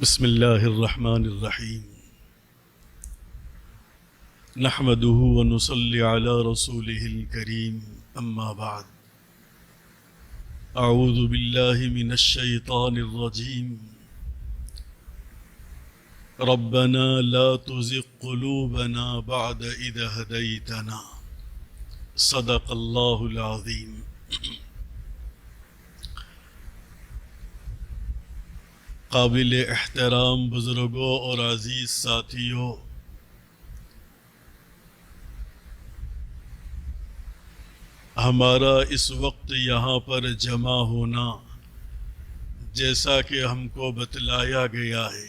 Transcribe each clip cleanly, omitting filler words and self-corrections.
بسم اللہ الرحمن الرحیم نحمده ونصلی علی رسوله الکریم اما بعد اعوذ باللہ من الشیطان الرجیم ربنا لا تزغ قلوبنا بعد اذ هدیتنا صدق اللہ العظیم۔ قابل احترام بزرگوں اور عزیز ساتھیوں، ہمارا اس وقت یہاں پر جمع ہونا جیسا کہ ہم کو بتلایا گیا ہے،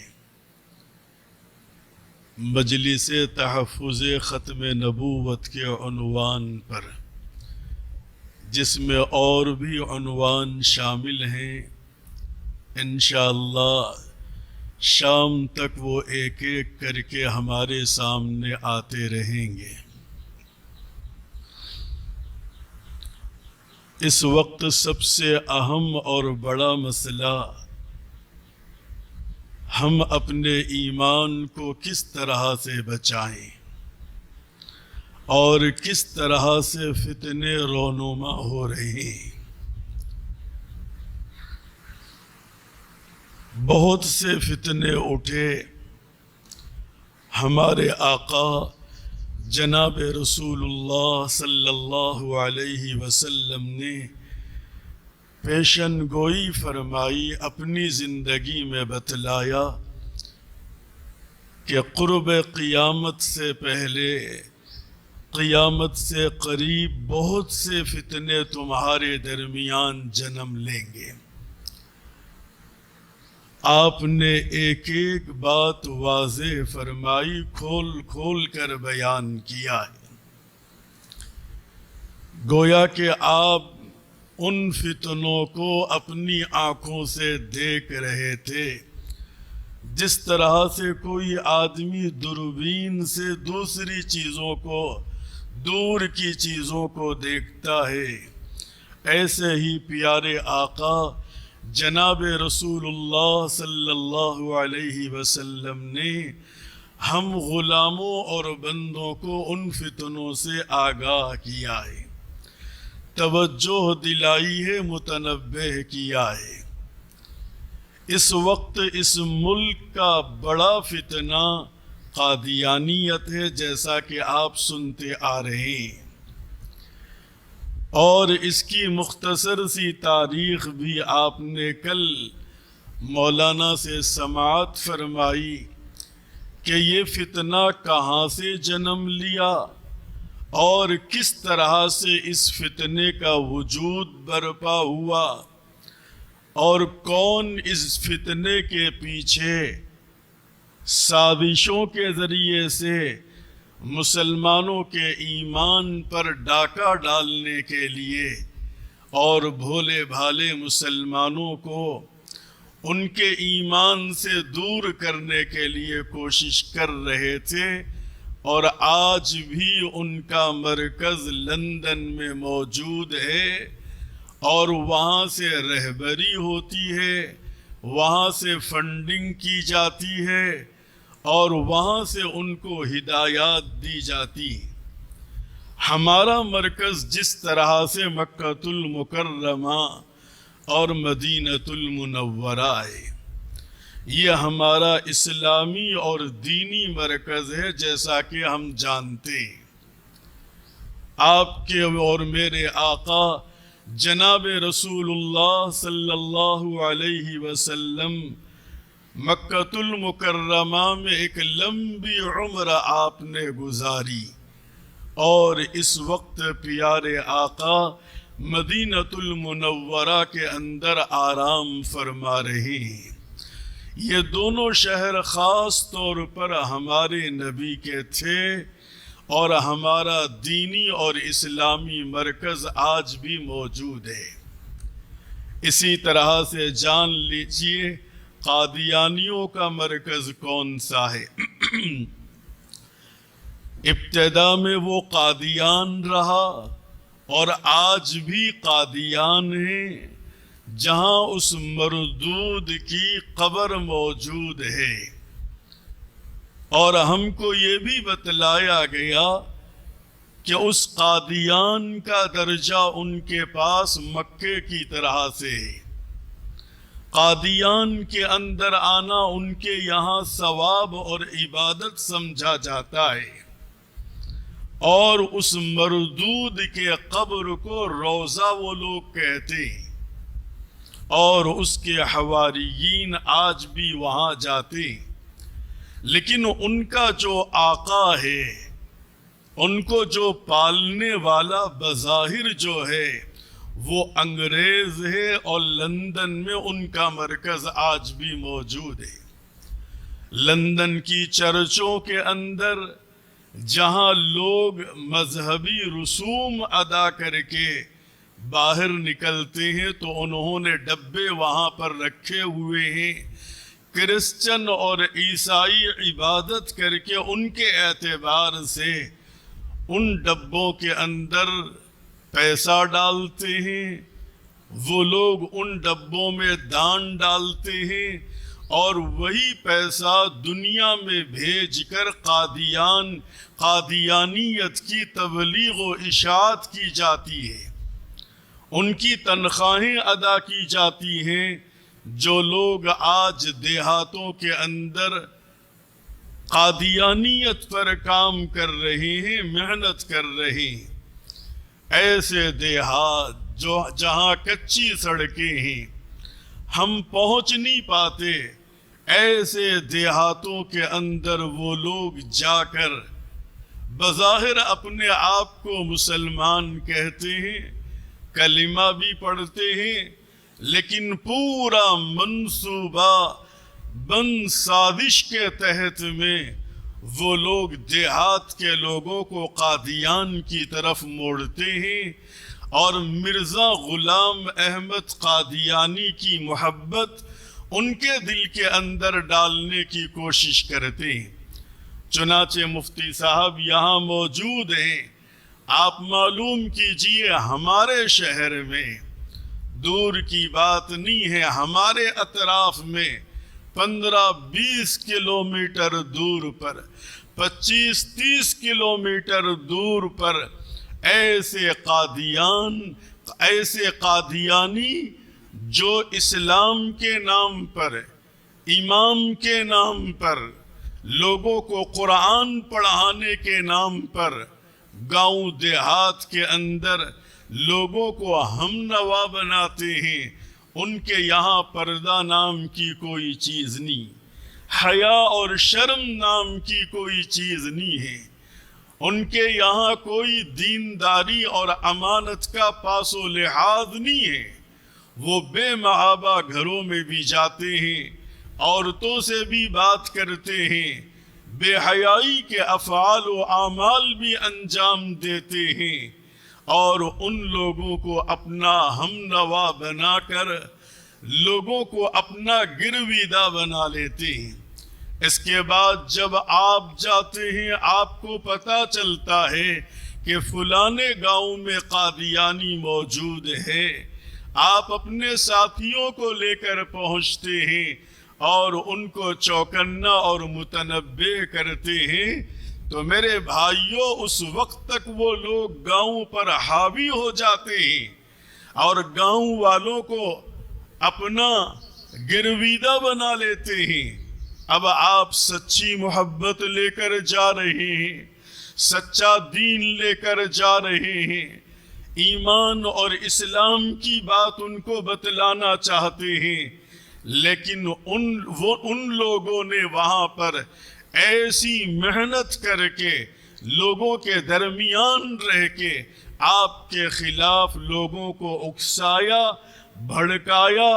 مجلس تحفظ ختم نبوت کے عنوان پر، جس میں اور بھی عنوان شامل ہیں۔ انشاءاللہ شام تک وہ ایک ایک کر کے ہمارے سامنے آتے رہیں گے۔ اس وقت سب سے اہم اور بڑا مسئلہ ہم اپنے ایمان کو کس طرح سے بچائیں اور کس طرح سے فتنے رونما ہو رہے ہیں۔ بہت سے فتنے اٹھے، ہمارے آقا جناب رسول اللہ صلی اللہ علیہ وسلم نے پیشن گوئی فرمائی، اپنی زندگی میں بتلایا کہ قرب قیامت سے پہلے، قیامت سے قریب بہت سے فتنے تمہارے درمیان جنم لیں گے۔ آپ نے ایک ایک بات واضح فرمائی، کھول کھول کر بیان کیا ہے، گویا کہ آپ ان فتنوں کو اپنی آنکھوں سے دیکھ رہے تھے، جس طرح سے کوئی آدمی دوربین سے دوسری چیزوں کو، دور کی چیزوں کو دیکھتا ہے، ایسے ہی پیارے آقا جناب رسول اللہ صلی اللہ علیہ وسلم نے ہم غلاموں اور بندوں کو ان فتنوں سے آگاہ کیا ہے، توجہ دلائی ہے، متنبہ کیا ہے۔ اس وقت اس ملک کا بڑا فتنہ قادیانیت ہے، جیسا کہ آپ سنتے آ رہے ہیں، اور اس کی مختصر سی تاریخ بھی آپ نے کل مولانا سے سماعت فرمائی کہ یہ فتنہ کہاں سے جنم لیا اور کس طرح سے اس فتنے کا وجود برپا ہوا، اور کون اس فتنے کے پیچھے سازشوں کے ذریعے سے مسلمانوں کے ایمان پر ڈاکہ ڈالنے کے لیے اور بھولے بھالے مسلمانوں کو ان کے ایمان سے دور کرنے کے لیے کوشش کر رہے تھے، اور آج بھی ان کا مرکز لندن میں موجود ہے، اور وہاں سے رہبری ہوتی ہے، وہاں سے فنڈنگ کی جاتی ہے، اور وہاں سے ان کو ہدایات دی جاتی۔ ہمارا مرکز جس طرح سے مکۃ المکرمہ اور مدینۃ المنورہ ہے، یہ ہمارا اسلامی اور دینی مرکز ہے، جیسا کہ ہم جانتے ہیں۔ آپ کے اور میرے آقا جناب رسول اللہ صلی اللہ علیہ وسلم مکۃ المکرمہ میں ایک لمبی عمر آپ نے گزاری، اور اس وقت پیارے آقا مدینۃ المنورہ کے اندر آرام فرما رہے ہیں۔ یہ دونوں شہر خاص طور پر ہمارے نبی کے تھے، اور ہمارا دینی اور اسلامی مرکز آج بھی موجود ہے۔ اسی طرح سے جان لیجئے قادیانیوں کا مرکز کون سا ہے۔ ابتدا میں وہ قادیان رہا، اور آج بھی قادیان ہیں، جہاں اس مردود کی قبر موجود ہے۔ اور ہم کو یہ بھی بتلایا گیا کہ اس قادیان کا درجہ ان کے پاس مکے کی طرح سے ہے۔ قادیان کے اندر آنا ان کے یہاں ثواب اور عبادت سمجھا جاتا ہے، اور اس مردود کے قبر کو روضہ وہ لوگ کہتے ہیں، اور اس کے حواریین آج بھی وہاں جاتے ہیں۔ لیکن ان کا جو آقا ہے، ان کو جو پالنے والا بظاہر جو ہے وہ انگریز ہے، اور لندن میں ان کا مرکز آج بھی موجود ہے۔ لندن کی چرچوں کے اندر جہاں لوگ مذہبی رسوم ادا کر کے باہر نکلتے ہیں تو انہوں نے ڈبے وہاں پر رکھے ہوئے ہیں۔ کرسچن اور عیسائی عبادت کر کے ان کے اعتبار سے ان ڈبوں کے اندر پیسہ ڈالتے ہیں، وہ لوگ ان ڈبوں میں دان ڈالتے ہیں، اور وہی پیسہ دنیا میں بھیج کر قادیانیت کی تبلیغ و اشاعت کی جاتی ہے۔ ان کی تنخواہیں ادا کی جاتی ہیں۔ جو لوگ آج دیہاتوں کے اندر قادیانیت پر کام کر رہے ہیں، محنت کر رہے ہیں، ایسے دیہات جہاں کچی سڑکیں ہیں، ہم پہنچ نہیں پاتے، ایسے دیہاتوں کے اندر وہ لوگ جا کر بظاہر اپنے آپ کو مسلمان کہتے ہیں، کلمہ بھی پڑھتے ہیں، لیکن پورا منصوبہ بند سازش کے تحت میں وہ لوگ دیہات کے لوگوں کو قادیان کی طرف موڑتے ہیں، اور مرزا غلام احمد قادیانی کی محبت ان کے دل کے اندر ڈالنے کی کوشش کرتے ہیں۔ چنانچہ مفتی صاحب یہاں موجود ہیں، آپ معلوم کیجئے ہمارے شہر میں، دور کی بات نہیں ہے، ہمارے اطراف میں 15-20 کلومیٹر دور پر، 25-30 کلومیٹر دور پر ایسے قادیانی جو اسلام کے نام پر، امام کے نام پر، لوگوں کو قرآن پڑھانے کے نام پر گاؤں دیہات کے اندر لوگوں کو ہم نوا بناتے ہیں، ان کے یہاں پردہ نام کی کوئی چیز نہیں، حیا اور شرم نام کی کوئی چیز نہیں ہے، ان کے یہاں کوئی دینداری اور امانت کا پاس و لحاظ نہیں ہے۔ وہ بے محابہ گھروں میں بھی جاتے ہیں، عورتوں سے بھی بات کرتے ہیں، بے حیائی کے افعال و اعمال بھی انجام دیتے ہیں، اور ان لوگوں کو اپنا ہم نوا بنا کر لوگوں کو اپنا گرویدہ بنا لیتے ہیں۔ اس کے بعد جب آپ جاتے ہیں، آپ کو پتہ چلتا ہے کہ فلانے گاؤں میں قادیانی موجود ہے، آپ اپنے ساتھیوں کو لے کر پہنچتے ہیں اور ان کو چوکنا اور متنبہ کرتے ہیں، تو میرے بھائیوں اس وقت تک وہ لوگ گاؤں پر حاوی ہو جاتے ہیں اور گاؤں والوں کو اپنا گرویدہ بنا لیتے ہیں۔ اب آپ سچی محبت لے کر جا رہے ہیں، سچا دین لے کر جا رہے ہیں، ایمان اور اسلام کی بات ان کو بتلانا چاہتے ہیں، لیکن ان لوگوں نے وہاں پر ایسی محنت کر کے لوگوں کے درمیان رہ کے آپ کے خلاف لوگوں کو اکسایا، بھڑکایا،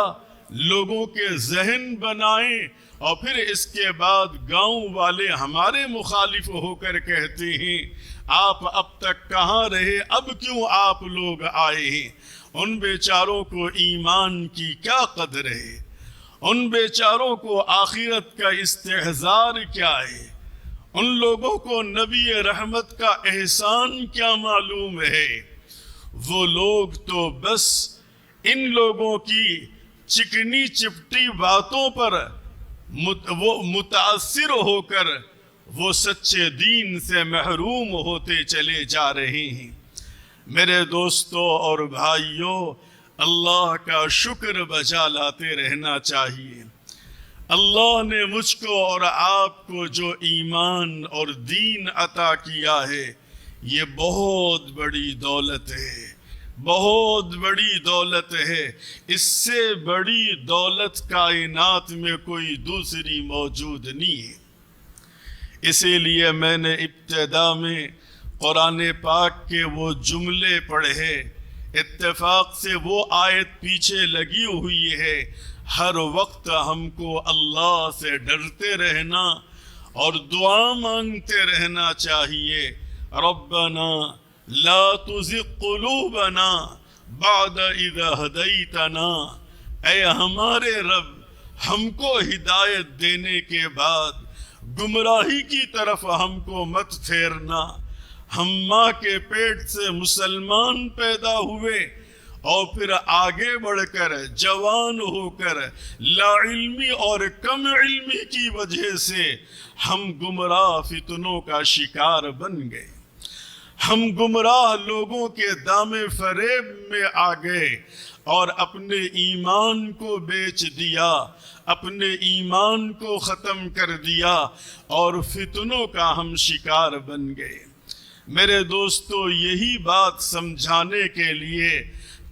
لوگوں کے ذہن بنائے، اور پھر اس کے بعد گاؤں والے ہمارے مخالف ہو کر کہتے ہیں آپ اب تک کہاں رہے، اب کیوں آپ لوگ آئے ہیں۔ ان بیچاروں کو ایمان کی کیا قدر ہے، ان بیچاروں کو آخرت کا استحضار کیا ہے، ان لوگوں کو نبی رحمت کا احسان کیا معلوم ہے۔ وہ لوگ تو بس ان لوگوں کی چکنی چپٹی باتوں پر وہ متاثر ہو کر وہ سچے دین سے محروم ہوتے چلے جا رہے ہیں۔ میرے دوستوں اور بھائیوں، اللہ کا شکر بجا لاتے رہنا چاہیے۔ اللہ نے مجھ کو اور آپ کو جو ایمان اور دین عطا کیا ہے، یہ بہت بڑی دولت ہے، بہت بڑی دولت ہے۔ اس سے بڑی دولت کائنات میں کوئی دوسری موجود نہیں ہے۔ اسی لیے میں نے ابتدا میں قرآن پاک کے وہ جملے پڑھے، اتفاق سے وہ آیت پیچھے لگی ہوئی ہے۔ ہر وقت ہم کو اللہ سے ڈرتے رہنا اور دعا مانگتے رہنا چاہیے۔ ربنا لا تزغ قلوبنا بعد اذ ہدیتنا، اے ہمارے رب، ہم کو ہدایت دینے کے بعد گمراہی کی طرف ہم کو مت پھیرنا۔ ہم ماں کے پیٹ سے مسلمان پیدا ہوئے اور پھر آگے بڑھ کر جوان ہو کر لا علمی اور کم علمی کی وجہ سے ہم گمراہ فتنوں کا شکار بن گئے۔ ہم گمراہ لوگوں کے دام فریب میں آ گئے اور اپنے ایمان کو بیچ دیا، اپنے ایمان کو ختم کر دیا اور فتنوں کا ہم شکار بن گئے۔ میرے دوستو، یہی بات سمجھانے کے لیے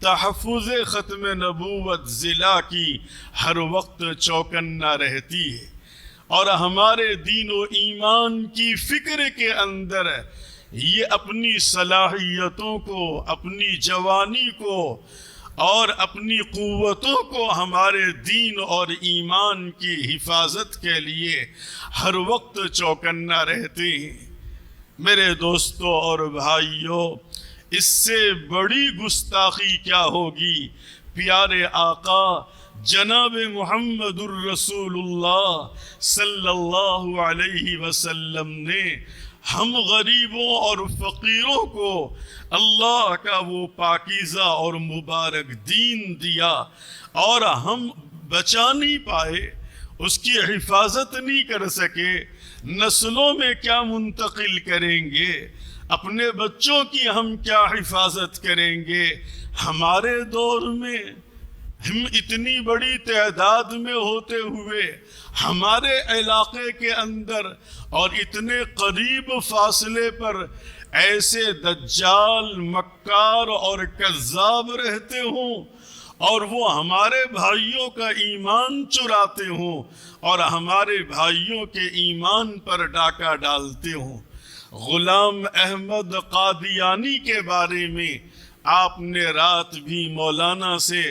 تحفظ ختم نبوت ضلع کی ہر وقت چوکنا رہتی ہے، اور ہمارے دین و ایمان کی فکر کے اندر یہ اپنی صلاحیتوں کو، اپنی جوانی کو اور اپنی قوتوں کو ہمارے دین اور ایمان کی حفاظت کے لیے ہر وقت چوکنا رہتے ہیں۔ میرے دوستوں اور بھائیوں، اس سے بڑی گستاخی کیا ہوگی؟ پیارے آقا جناب محمد الرسول اللہ صلی اللہ علیہ وسلم نے ہم غریبوں اور فقیروں کو اللہ کا وہ پاکیزہ اور مبارک دین دیا، اور ہم بچا نہیں پائے، اس کی حفاظت نہیں کر سکے۔ نسلوں میں کیا منتقل کریں گے؟ اپنے بچوں کی ہم کیا حفاظت کریں گے؟ ہمارے دور میں ہم اتنی بڑی تعداد میں ہوتے ہوئے ہمارے علاقے کے اندر اور اتنے قریب فاصلے پر ایسے دجال، مکار اور کذاب رہتے ہوں، اور وہ ہمارے بھائیوں کا ایمان چراتے ہوں اور ہمارے بھائیوں کے ایمان پر ڈاکہ ڈالتے ہوں۔ غلام احمد قادیانی کے بارے میں آپ نے رات بھی مولانا سے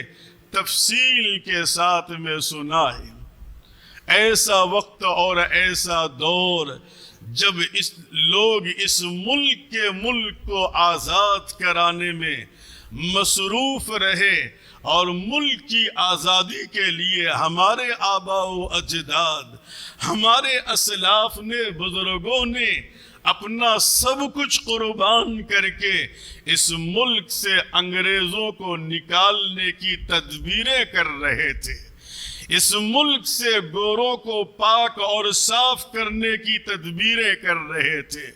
تفصیل کے ساتھ میں سنا ہے۔ ایسا وقت اور ایسا دور جب لوگ اس ملک کو آزاد کرانے میں مصروف رہے، اور ملک کی آزادی کے لیے ہمارے آباء و اجداد، ہمارے اسلاف نے، بزرگوں نے اپنا سب کچھ قربان کر کے اس ملک سے انگریزوں کو نکالنے کی تدبیریں کر رہے تھے، اس ملک سے گوروں کو پاک اور صاف کرنے کی تدبیریں کر رہے تھے۔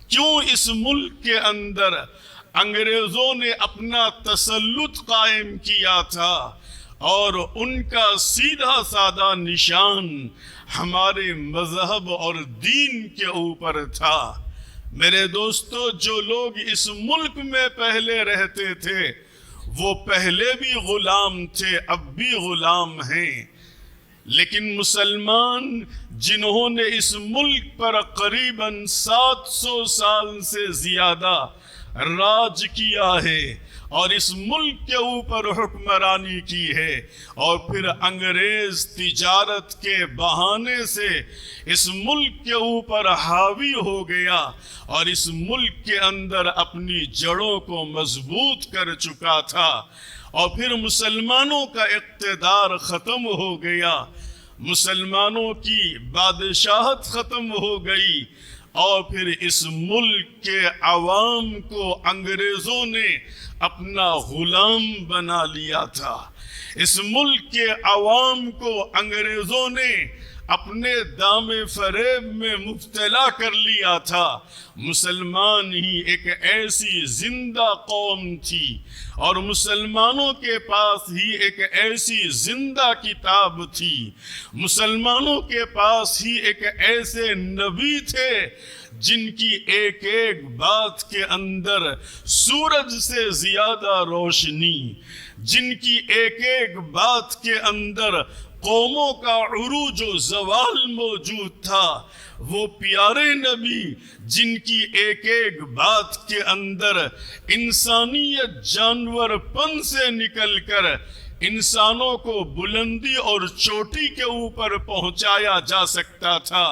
کیوں اس ملک کے اندر انگریزوں نے اپنا تسلط قائم کیا تھا، اور ان کا سیدھا سادہ نشان ہمارے مذہب اور دین کے اوپر تھا۔ میرے دوستو، جو لوگ اس ملک میں پہلے رہتے تھے وہ پہلے بھی غلام تھے، اب بھی غلام ہیں، لیکن مسلمان جنہوں نے اس ملک پر قریباً 700 سال سے زیادہ راج کیا ہے اور اس ملک کے اوپر حکمرانی کی ہے، اور پھر انگریز تجارت کے بہانے سے اس ملک کے اوپر حاوی ہو گیا اور اس ملک کے اندر اپنی جڑوں کو مضبوط کر چکا تھا، اور پھر مسلمانوں کا اقتدار ختم ہو گیا، مسلمانوں کی بادشاہت ختم ہو گئی، اور پھر اس ملک کے عوام کو انگریزوں نے اپنا غلام بنا لیا تھا، اس ملک کے عوام کو انگریزوں نے اپنے دام فریب میں مبتلا کر لیا تھا۔ مسلمان ہی ایک ایسی زندہ قوم تھی اور مسلمانوں کے پاس ہی ایک ایسی زندہ کتاب تھی، مسلمانوں کے پاس ہی ایک ایسے نبی تھے جن کی ایک ایک بات کے اندر سورج سے زیادہ روشنی، جن کی ایک ایک بات کے اندر قوموں کا عروج و زوال موجود تھا، وہ پیارے نبی جن کی ایک ایک بات کے اندر انسانیت جانور پن سے نکل کر انسانوں کو بلندی اور چوٹی کے اوپر پہنچایا جا سکتا تھا،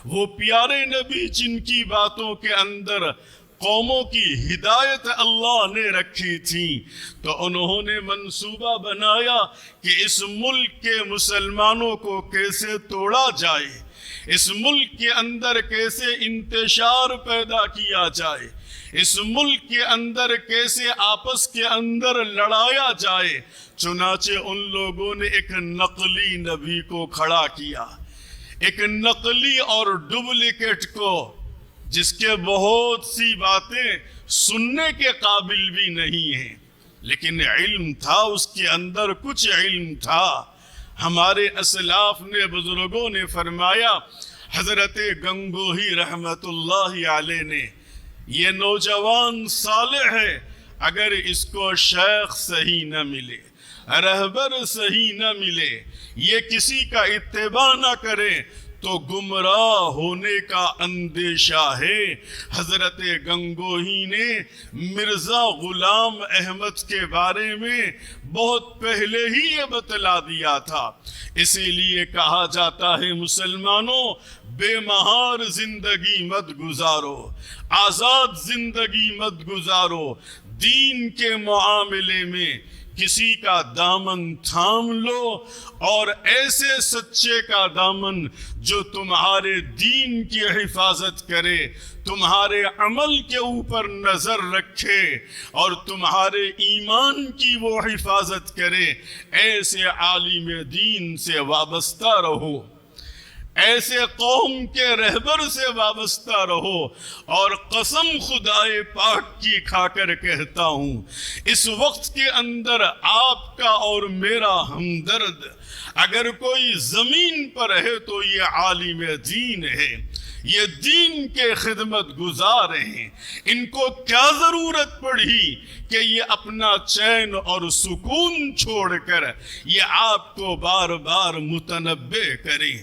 وہ پیارے نبی جن کی باتوں کے اندر قوموں کی ہدایت اللہ نے رکھی تھی، تو انہوں نے منصوبہ بنایا کہ اس ملک کے مسلمانوں کو کیسے توڑا جائے، اس ملک کے اندر کیسے انتشار پیدا کیا جائے، اس ملک کے اندر کیسے آپس کے اندر لڑایا جائے۔ چنانچہ ان لوگوں نے ایک نقلی نبی کو کھڑا کیا، ایک نقلی اور ڈپلیکیٹ کو، جس کے بہت سی باتیں سننے کے قابل بھی نہیں ہیں، لیکن علم تھا، اس کے اندر کچھ علم تھا۔ ہمارے اسلاف نے، بزرگوں نے فرمایا، حضرت گنگوہی رحمت اللہ علیہ نے، یہ نوجوان صالح ہے، اگر اس کو شیخ صحیح نہ ملے، رہبر صحیح نہ ملے، یہ کسی کا اتباع نہ کرے تو گمراہ ہونے کا اندیشہ ہے۔ حضرت گنگوہی نے مرزا غلام احمد کے بارے میں بہت پہلے ہی یہ بتلا دیا تھا، اسی لیے کہا جاتا ہے مسلمانوں بے مہار زندگی مت گزارو، آزاد زندگی مت گزارو، دین کے معاملے میں کسی کا دامن تھام لو، اور ایسے سچے کا دامن جو تمہارے دین کی حفاظت کرے، تمہارے عمل کے اوپر نظر رکھے اور تمہارے ایمان کی وہ حفاظت کرے، ایسے عالم دین سے وابستہ رہو، ایسے قوم کے رہبر سے وابستہ رہو۔ اور قسم خدائے پاک کی کھا کر کہتا ہوں، اس وقت کے اندر آپ کا اور میرا ہمدرد اگر کوئی زمین پر ہے تو یہ عالم دین ہے، یہ دین کے خدمت گزار ہیں۔ ان کو کیا ضرورت پڑی کہ یہ اپنا چین اور سکون چھوڑ کر یہ آپ کو بار بار متنبہ کریں،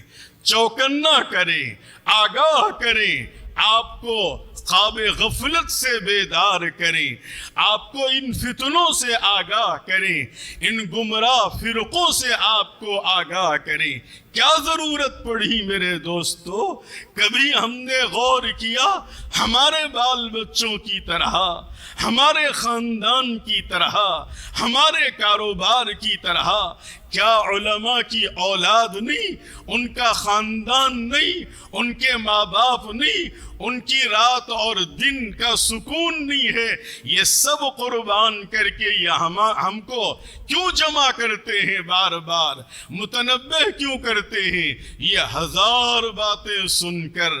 چوکنا کریں، آگاہ کریں، آپ کو خواب غفلت سے بیدار کریں، آپ کو ان فتنوں سے آگاہ کریں، ان گمراہ فرقوں سے آپ کو آگاہ کریں۔ کیا ضرورت پڑی میرے دوستو؟ کبھی ہم نے غور کیا ہمارے بال بچوں کی طرح، ہمارے خاندان کی طرح، ہمارے کاروبار کی طرح کیا علماء کی اولاد نہیں، ان کا خاندان نہیں، ان کے ماں باپ نہیں، ان کی رات اور دن کا سکون نہیں ہے؟ یہ سب قربان کر کے یہ ہم کو کیوں جمع کرتے ہیں، بار بار متنبہ کیوں کرتے ہیں؟ یہ ہزار باتیں سن کر،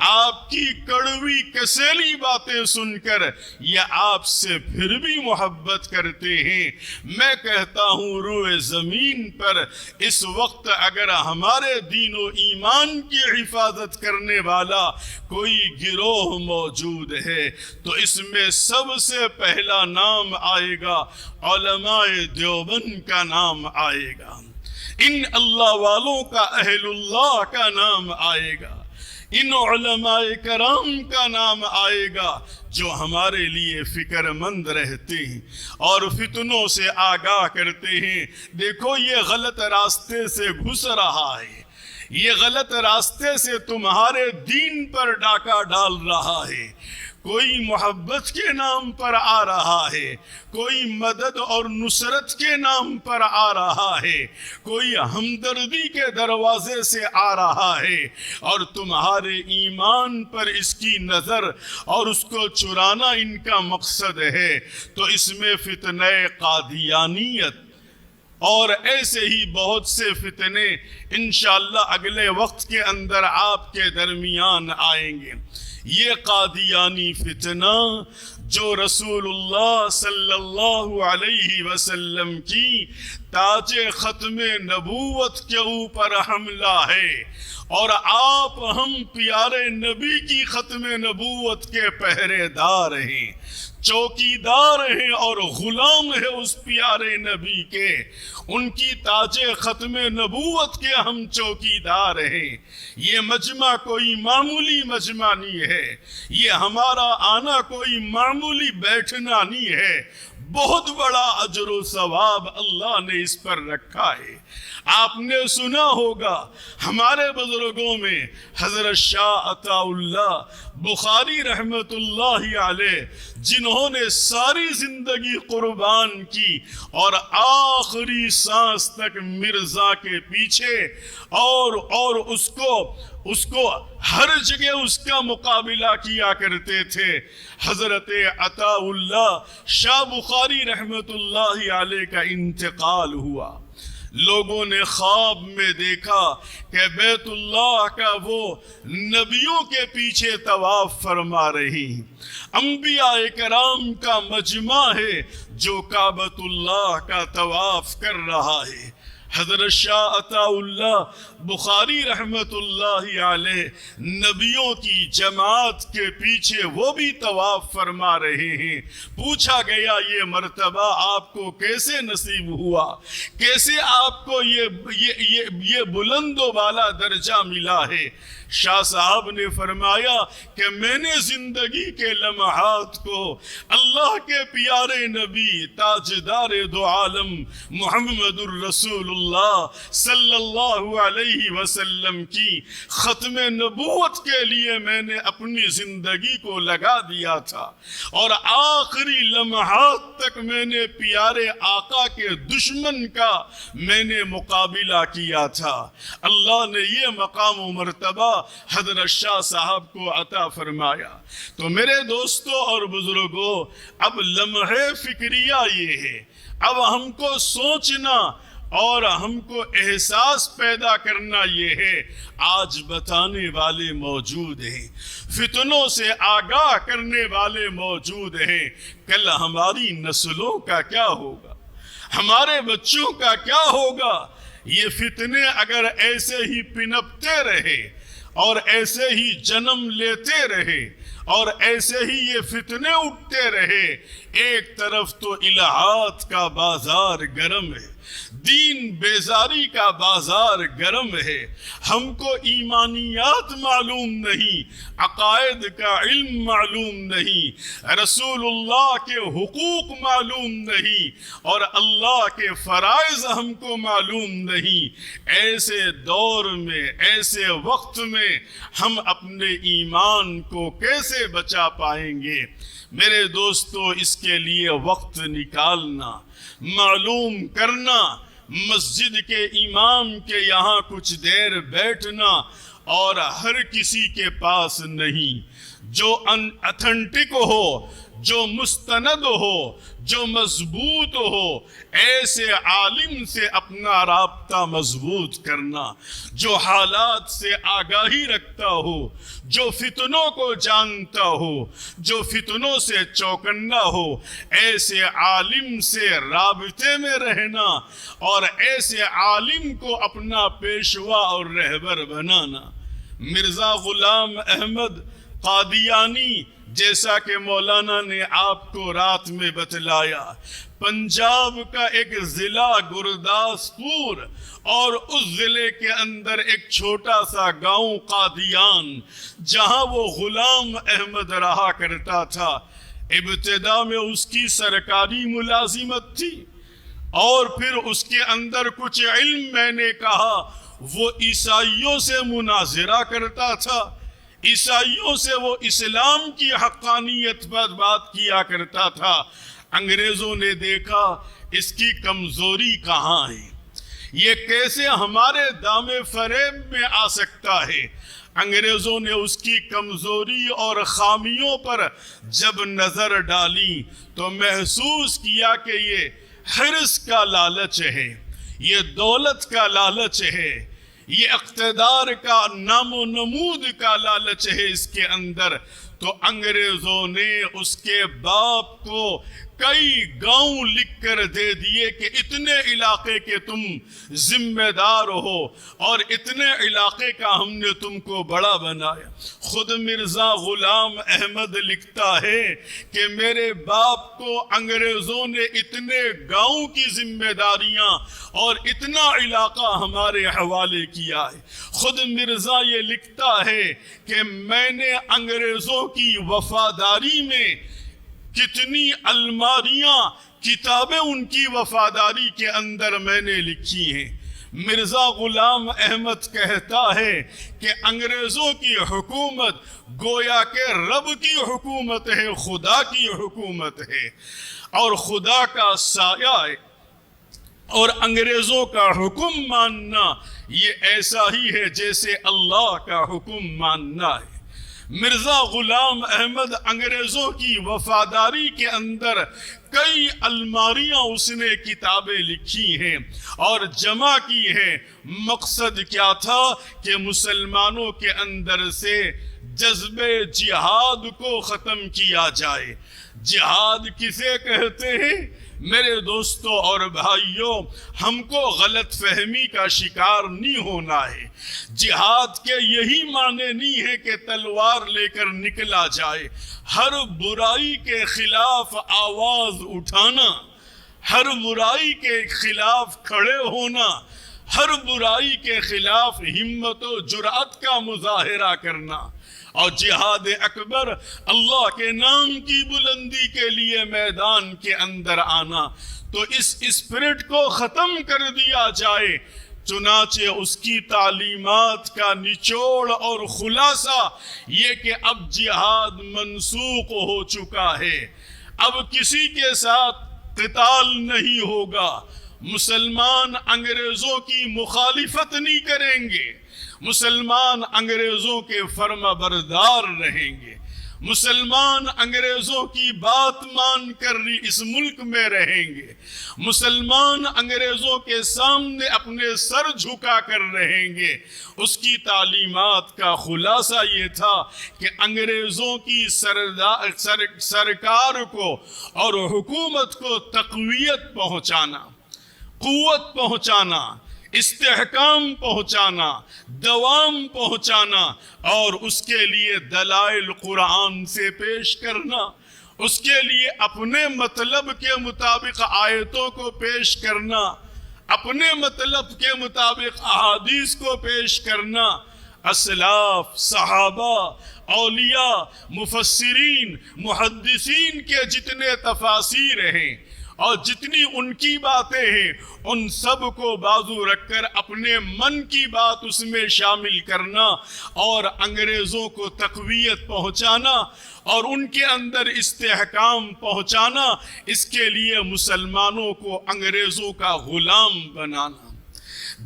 آپ کی کڑوی کسیلی باتیں سن کر یہ آپ سے پھر بھی محبت کرتے ہیں۔ میں کہتا ہوں روئے زمین پر اس وقت اگر ہمارے دین و ایمان کی حفاظت کرنے والا کوئی گروہ موجود ہے تو اس میں سب سے پہلا نام آئے گا علماء دیوبند کا نام آئے گا، ان اللہ والوں کا، اہل اللہ کا نام آئے گا، ان علماء کرام کا نام آئے گا جو ہمارے لیے فکر مند رہتے ہیں اور فتنوں سے آگاہ کرتے ہیں۔ دیکھو یہ غلط راستے سے گھس رہا ہے، یہ غلط راستے سے تمہارے دین پر ڈاکہ ڈال رہا ہے، کوئی محبت کے نام پر آ رہا ہے، کوئی مدد اور نصرت کے نام پر آ رہا ہے، کوئی ہمدردی کے دروازے سے آ رہا ہے، اور تمہارے ایمان پر اس کی نظر اور اس کو چرانا ان کا مقصد ہے، تو اس میں فتنہ قادیانیت اور ایسے ہی بہت سے فتنے انشاءاللہ اگلے وقت کے اندر آپ کے درمیان آئیں گے۔ یہ قادیانی فتنہ جو رسول اللہ صلی اللہ علیہ وسلم کی تاج ختم نبوت کے اوپر حملہ ہے، اور آپ ہم پیارے نبی کی ختم نبوت کے پہرے دار ہیں، چوکیدار ہیں اور غلام ہیں اس پیارے نبی کے، ان کی تاج ختم نبوت کے ہم چوکیدار ہیں۔ یہ مجمع کوئی معمولی مجمع نہیں ہے، یہ ہمارا آنا کوئی معمولی بیٹھنا نہیں ہے، بہت بڑا اجر و ثواب اللہ نے اس پر رکھا ہے۔ آپ نے سنا ہوگا ہمارے بزرگوں میں حضرت شاہ عطا اللہ بخاری رحمت اللہ علیہ، جنہوں نے ساری زندگی قربان کی اور آخری سانس تک مرزا کے پیچھے اور اس کو ہر جگہ اس کا مقابلہ کیا کرتے تھے، حضرت عطا اللہ شاہ بخاری رحمت اللہ علیہ کا انتقال ہوا۔ لوگوں نے خواب میں دیکھا کہ بیت اللہ کا وہ نبیوں کے پیچھے طواف فرما رہی، انبیاء کرام کا مجمع ہے جو کعبۃ اللہ کا طواف کر رہا ہے۔ حضرت شاہ عطا اللہ بخاری رحمت اللہ علیہ نبیوں کی جماعت کے پیچھے وہ بھی طواف فرما رہے ہیں۔ پوچھا گیا یہ مرتبہ آپ کو کیسے نصیب ہوا، کیسے آپ کو یہ بلند و بالا درجہ ملا ہے؟ شاہ صاحب نے فرمایا کہ میں نے زندگی کے لمحات کو اللہ کے پیارے نبی تاجدار دو عالم محمد الرسول اللہ صلی اللہ علیہ وسلم کی ختم نبوت کے لیے میں نے اپنی زندگی کو لگا دیا تھا، اور آخری لمحات تک میں نے پیارے آقا کے دشمن کا میں نے مقابلہ کیا تھا۔ اللہ نے یہ مقام و مرتبہ حضرت شاہ صاحب کو عطا فرمایا۔ تو میرے دوستوں اور بزرگوں، اب لمحے فکریہ یہ ہے، اب ہم کو سوچنا اور ہم کو احساس پیدا کرنا یہ ہے، آج بتانے والے موجود ہیں، فتنوں سے آگاہ کرنے والے موجود ہیں، کل ہماری نسلوں کا کیا ہوگا، ہمارے بچوں کا کیا ہوگا؟ یہ فتنے اگر ایسے ہی پنپتے رہے اور ایسے ہی جنم لیتے رہے اور ایسے ہی یہ فتنے اٹھتے رہے، ایک طرف تو الہات کا بازار گرم ہے، دین بیزاری کا بازار گرم ہے، ہم کو ایمانیات معلوم نہیں، عقائد کا علم معلوم نہیں، رسول اللہ کے حقوق معلوم نہیں، اور اللہ کے فرائض ہم کو معلوم نہیں۔ ایسے دور میں، ایسے وقت میں ہم اپنے ایمان کو کیسے بچا پائیں گے؟ میرے دوستو، اس کے لیے وقت نکالنا، معلوم کرنا، مسجد کے امام کے یہاں کچھ دیر بیٹھنا، اور ہر کسی کے پاس نہیں، جو اتھنٹک ہو، جو مستند ہو، جو مضبوط ہو، ایسے عالم سے اپنا رابطہ مضبوط کرنا، جو حالات سے آگاہی رکھتا ہو، جو فتنوں کو جانتا ہو، جو فتنوں سے چوکنا ہو، ایسے عالم سے رابطے میں رہنا اور ایسے عالم کو اپنا پیشوا اور رہبر بنانا۔ مرزا غلام احمد قادیانی، جیسا کہ مولانا نے آپ کو رات میں بتلایا، پنجاب کا ایک ضلع گرداسپور، اور اس ضلع کے اندر ایک چھوٹا سا گاؤں قادیان، جہاں وہ غلام احمد رہا کرتا تھا۔ ابتدا میں اس کی سرکاری ملازمت تھی، اور پھر اس کے اندر کچھ علم، میں نے کہا وہ عیسائیوں سے مناظرہ کرتا تھا، عیسائیوں سے وہ اسلام کی حقانیت پر بات کیا کرتا تھا۔ انگریزوں نے دیکھا اس کی کمزوری کہاں ہے، یہ کیسے ہمارے دام فریب میں آ سکتا ہے۔ انگریزوں نے اس کی کمزوری اور خامیوں پر جب نظر ڈالی تو محسوس کیا کہ یہ حرص کا لالچ ہے، یہ دولت کا لالچ ہے، یہ اقتدار کا نام و نمود کا لالچ ہے اس کے اندر۔ تو انگریزوں نے اس کے باپ کو کئی گاؤں لکھ کر دے دیے کہ اتنے علاقے کے تم ذمہ دار ہو اور اتنے علاقے کا ہم نے تم کو بڑا بنایا۔ خود مرزا غلام احمد لکھتا ہے کہ میرے باپ کو انگریزوں نے اتنے گاؤں کی ذمہ داریاں اور اتنا علاقہ ہمارے حوالے کیا ہے۔ خود مرزا یہ لکھتا ہے کہ میں نے انگریزوں کی وفاداری میں کتنی الماریاں کتابیں ان کی وفاداری کے اندر میں نے لکھی ہیں۔ مرزا غلام احمد کہتا ہے کہ انگریزوں کی حکومت گویا کہ رب کی حکومت ہے، خدا کی حکومت ہے، اور خدا کا سایہ ہے، اور انگریزوں کا حکم ماننا یہ ایسا ہی ہے جیسے اللہ کا حکم ماننا ہے۔ مرزا غلام احمد انگریزوں کی وفاداری کے اندر کئی الماریاں اس نے کتابیں لکھی ہیں اور جمع کی ہیں۔ مقصد کیا تھا کہ مسلمانوں کے اندر سے جذبے جہاد کو ختم کیا جائے۔ جہاد کسے کہتے ہیں؟ میرے دوستوں اور بھائیوں، ہم کو غلط فہمی کا شکار نہیں ہونا ہے۔ جہاد کے یہی معنی نہیں ہے کہ تلوار لے کر نکلا جائے۔ ہر برائی کے خلاف آواز اٹھانا، ہر برائی کے خلاف کھڑے ہونا، ہر برائی کے خلاف ہمت و جرأت کا مظاہرہ کرنا، اور جہاد اکبر اللہ کے نام کی بلندی کے لیے میدان کے اندر آنا۔ تو اس اسپرٹ کو ختم کر دیا جائے۔ چنانچہ اس کی تعلیمات کا نچوڑ اور خلاصہ یہ کہ اب جہاد منسوخ ہو چکا ہے، اب کسی کے ساتھ قتال نہیں ہوگا، مسلمان انگریزوں کی مخالفت نہیں کریں گے، مسلمان انگریزوں کے فرما بردار رہیں گے، مسلمان انگریزوں کی بات مان کر اس ملک میں رہیں گے، مسلمان انگریزوں کے سامنے اپنے سر جھکا کر رہیں گے۔ اس کی تعلیمات کا خلاصہ یہ تھا کہ انگریزوں کی سرکار کو اور حکومت کو تقویت پہنچانا، قوت پہنچانا، استحکام پہنچانا، دوام پہنچانا، اور اس کے لیے دلائل قرآن سے پیش کرنا، اس کے لیے اپنے مطلب کے مطابق آیتوں کو پیش کرنا، اپنے مطلب کے مطابق احادیث کو پیش کرنا۔ اسلاف، صحابہ، اولیاء، مفسرین، محدثین کے جتنے تفاسیر ہیں اور جتنی ان کی باتیں ہیں، ان سب کو بازو رکھ کر اپنے من کی بات اس میں شامل کرنا اور انگریزوں کو تقویت پہنچانا اور ان کے اندر استحکام پہنچانا، اس کے لیے مسلمانوں کو انگریزوں کا غلام بنانا۔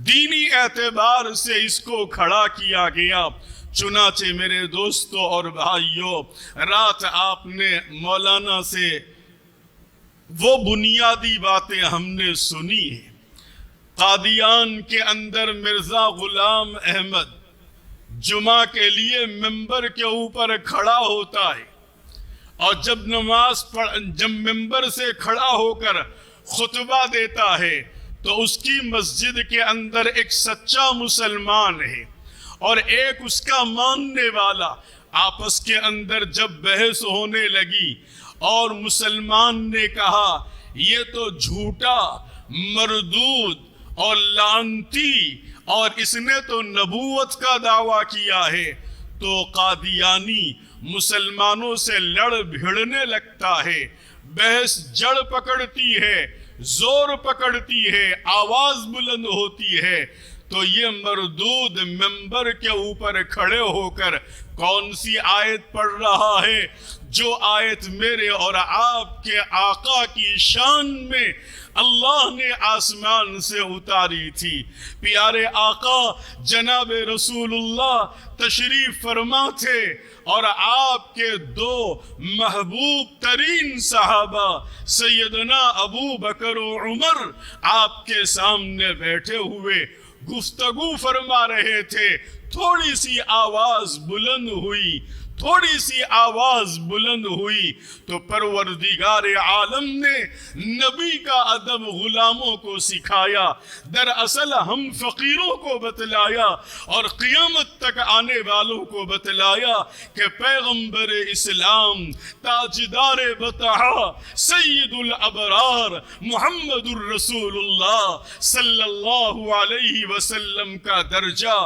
دینی اعتبار سے اس کو کھڑا کیا گیا۔ چنانچہ میرے دوستوں اور بھائیوں، رات آپ نے مولانا سے وہ بنیادی باتیں ہم نے سنی ہیں۔ قادیان کے اندر مرزا غلام احمد جمعہ کے لیے ممبر کے اوپر کھڑا ہوتا ہے، اور جب ممبر سے کھڑا ہو کر خطبہ دیتا ہے تو اس کی مسجد کے اندر ایک سچا مسلمان ہے اور ایک اس کا ماننے والا۔ آپس کے اندر جب بحث ہونے لگی اور مسلمان نے کہا یہ تو جھوٹا، مردود اور لعنتی، اور اس نے تو نبوت کا دعویٰ کیا ہے، تو قادیانی مسلمانوں سے لڑ بھڑنے لگتا ہے۔ بحث جڑ پکڑتی ہے، زور پکڑتی ہے، آواز بلند ہوتی ہے، تو یہ مردود منبر کے اوپر کھڑے ہو کر کون سی آیت پڑھ رہا ہے؟ جو آیت میرے اور آپ کے آقا کی شان میں اللہ نے آسمان سے اتاری تھی۔ پیارے آقا جناب رسول اللہ تشریف فرما تھے اور آپ کے دو محبوب ترین صحابہ سیدنا ابو بکر و عمر آپ کے سامنے بیٹھے ہوئے گفتگو فرما رہے تھے۔ تھوڑی سی آواز بلند ہوئی، تھوڑی سی آواز بلند ہوئی تو پروردگار عالم نے نبی کا ادب غلاموں کو سکھایا، دراصل ہم فقیروں کو بتلایا اور قیامت تک آنے والوں کو بتلایا کہ پیغمبر اسلام تاجدار بطحا سید الابرار محمد الرسول اللہ صلی اللہ علیہ وسلم کا درجہ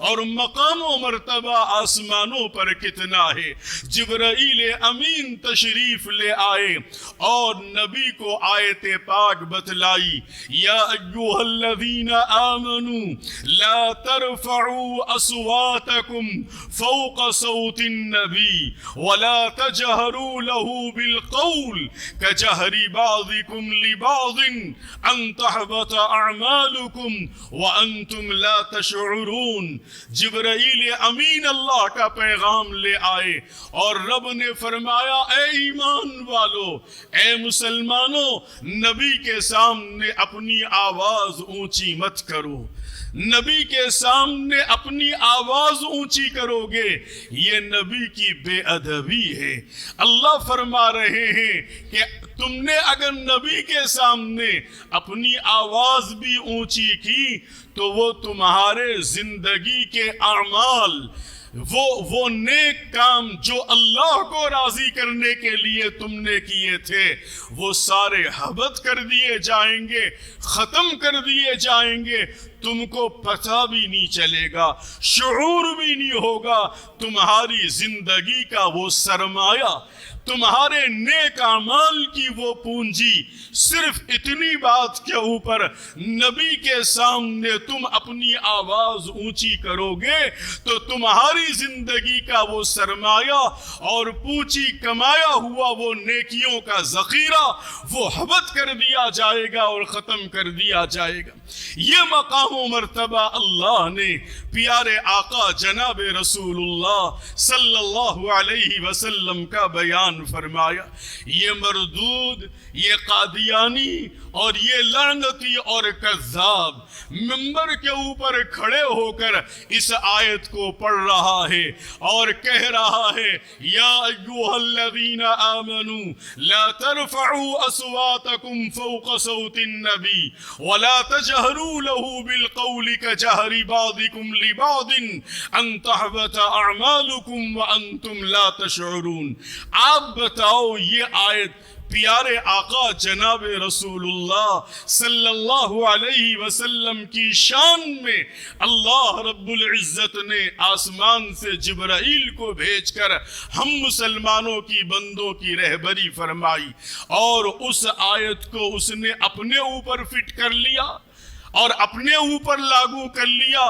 اور مقام و مرتبہ آسمانوں پر کتنا ہے۔ جبرائیل امین تشریف لے آئے اور نبی کو آیت پاک بتلائی، یا ایھا الذین آمنوا لا ترفعوا اصواتکم فوق صوت النبی ولا تجہروا له بالقول کجہر بعضکم لبعض ان تحبط اعمالکم وانتم لا تشعرون۔ جبرائیل امین اللہ کا پیغام لے آئے اور رب نے فرمایا، اے ایمان والو، اے مسلمانوں، نبی کے سامنے اپنی آواز اونچی مت کرو۔ نبی کے سامنے اپنی آواز اونچی کرو گے، یہ نبی کی بے ادبی ہے۔ اللہ فرما رہے ہیں کہ تم نے اگر نبی کے سامنے اپنی آواز بھی اونچی کی تو وہ تمہارے زندگی کے اعمال، وہ نیک کام جو اللہ کو راضی کرنے کے لیے تم نے کیے تھے، وہ سارے حبط کر دیے جائیں گے، ختم کر دیے جائیں گے۔ تم کو پتہ بھی نہیں چلے گا، شعور بھی نہیں ہوگا۔ تمہاری زندگی کا وہ سرمایہ، تمہارے نیک اعمال کی وہ پونجی صرف اتنی بات کے اوپر نبی کے سامنے تم اپنی آواز اونچی کرو گے تو تمہاری زندگی کا وہ سرمایہ اور پونچی کمایا ہوا وہ نیکیوں کا ذخیرہ وہ حبط کر دیا جائے گا اور ختم کر دیا جائے گا۔ یہ مقام و مرتبہ اللہ نے پیارے آقا جناب رسول اللہ صلی اللہ علیہ وسلم کا بیان فرمایا۔ یہ مردود، یہ قادیانی اور یہ لعنتی اور کذاب منبر کے اوپر کھڑے ہو کر اس آیت کو پڑھ رہا ہے اور کہہ رہا ہے، یا ایھا الذین آمنوا لا ترفعوا اصواتکم فوق صوت النبی ولا تجہروا له بالقول کجہر بعضکم لبعض ان تحبط اعمالکم وانتم لا تشعرون۔ آپ بتاؤ، یہ آیت پیارے آقا جناب رسول اللہ صلی اللہ علیہ وسلم کی شان میں اللہ رب العزت نے آسمان سے جبرائیل کو بھیج کر ہم مسلمانوں کی بندوں کی رہبری فرمائی اور اس آیت کو اس نے اپنے اوپر فٹ کر لیا اور اپنے اوپر لاگو کر لیا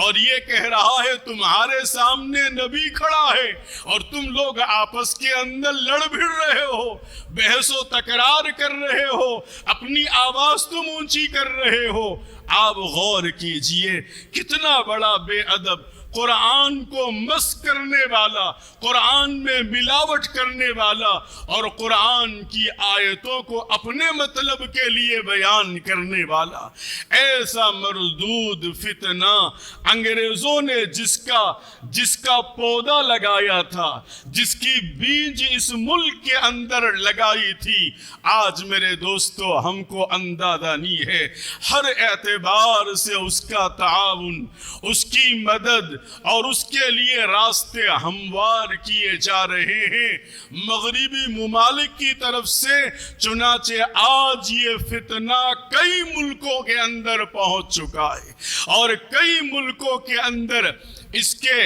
اور یہ کہہ رہا ہے تمہارے سامنے نبی کھڑا ہے اور تم لوگ آپس کے اندر لڑ بھڑ رہے ہو، بحث و تکرار کر رہے ہو، اپنی آواز تم اونچی کر رہے ہو۔ آپ غور کیجئے کتنا بڑا بے ادب، قرآن کو مس کرنے والا، قرآن میں ملاوٹ کرنے والا اور قرآن کی آیتوں کو اپنے مطلب کے لیے بیان کرنے والا ایسا مردود فتنہ انگریزوں نے جس کا پودا لگایا تھا، جس کی بیج اس ملک کے اندر لگائی تھی، آج میرے دوستو ہم کو اندازہ نہیں ہے۔ ہر اعتبار سے اس کا تعاون، اس کی مدد اور اس کے لیے راستے ہموار کیے جا رہے ہیں مغربی ممالک کی طرف سے۔ چنانچہ آج یہ فتنہ کئی ملکوں کے اندر پہنچ چکا ہے اور کئی ملکوں کے اندر اس کے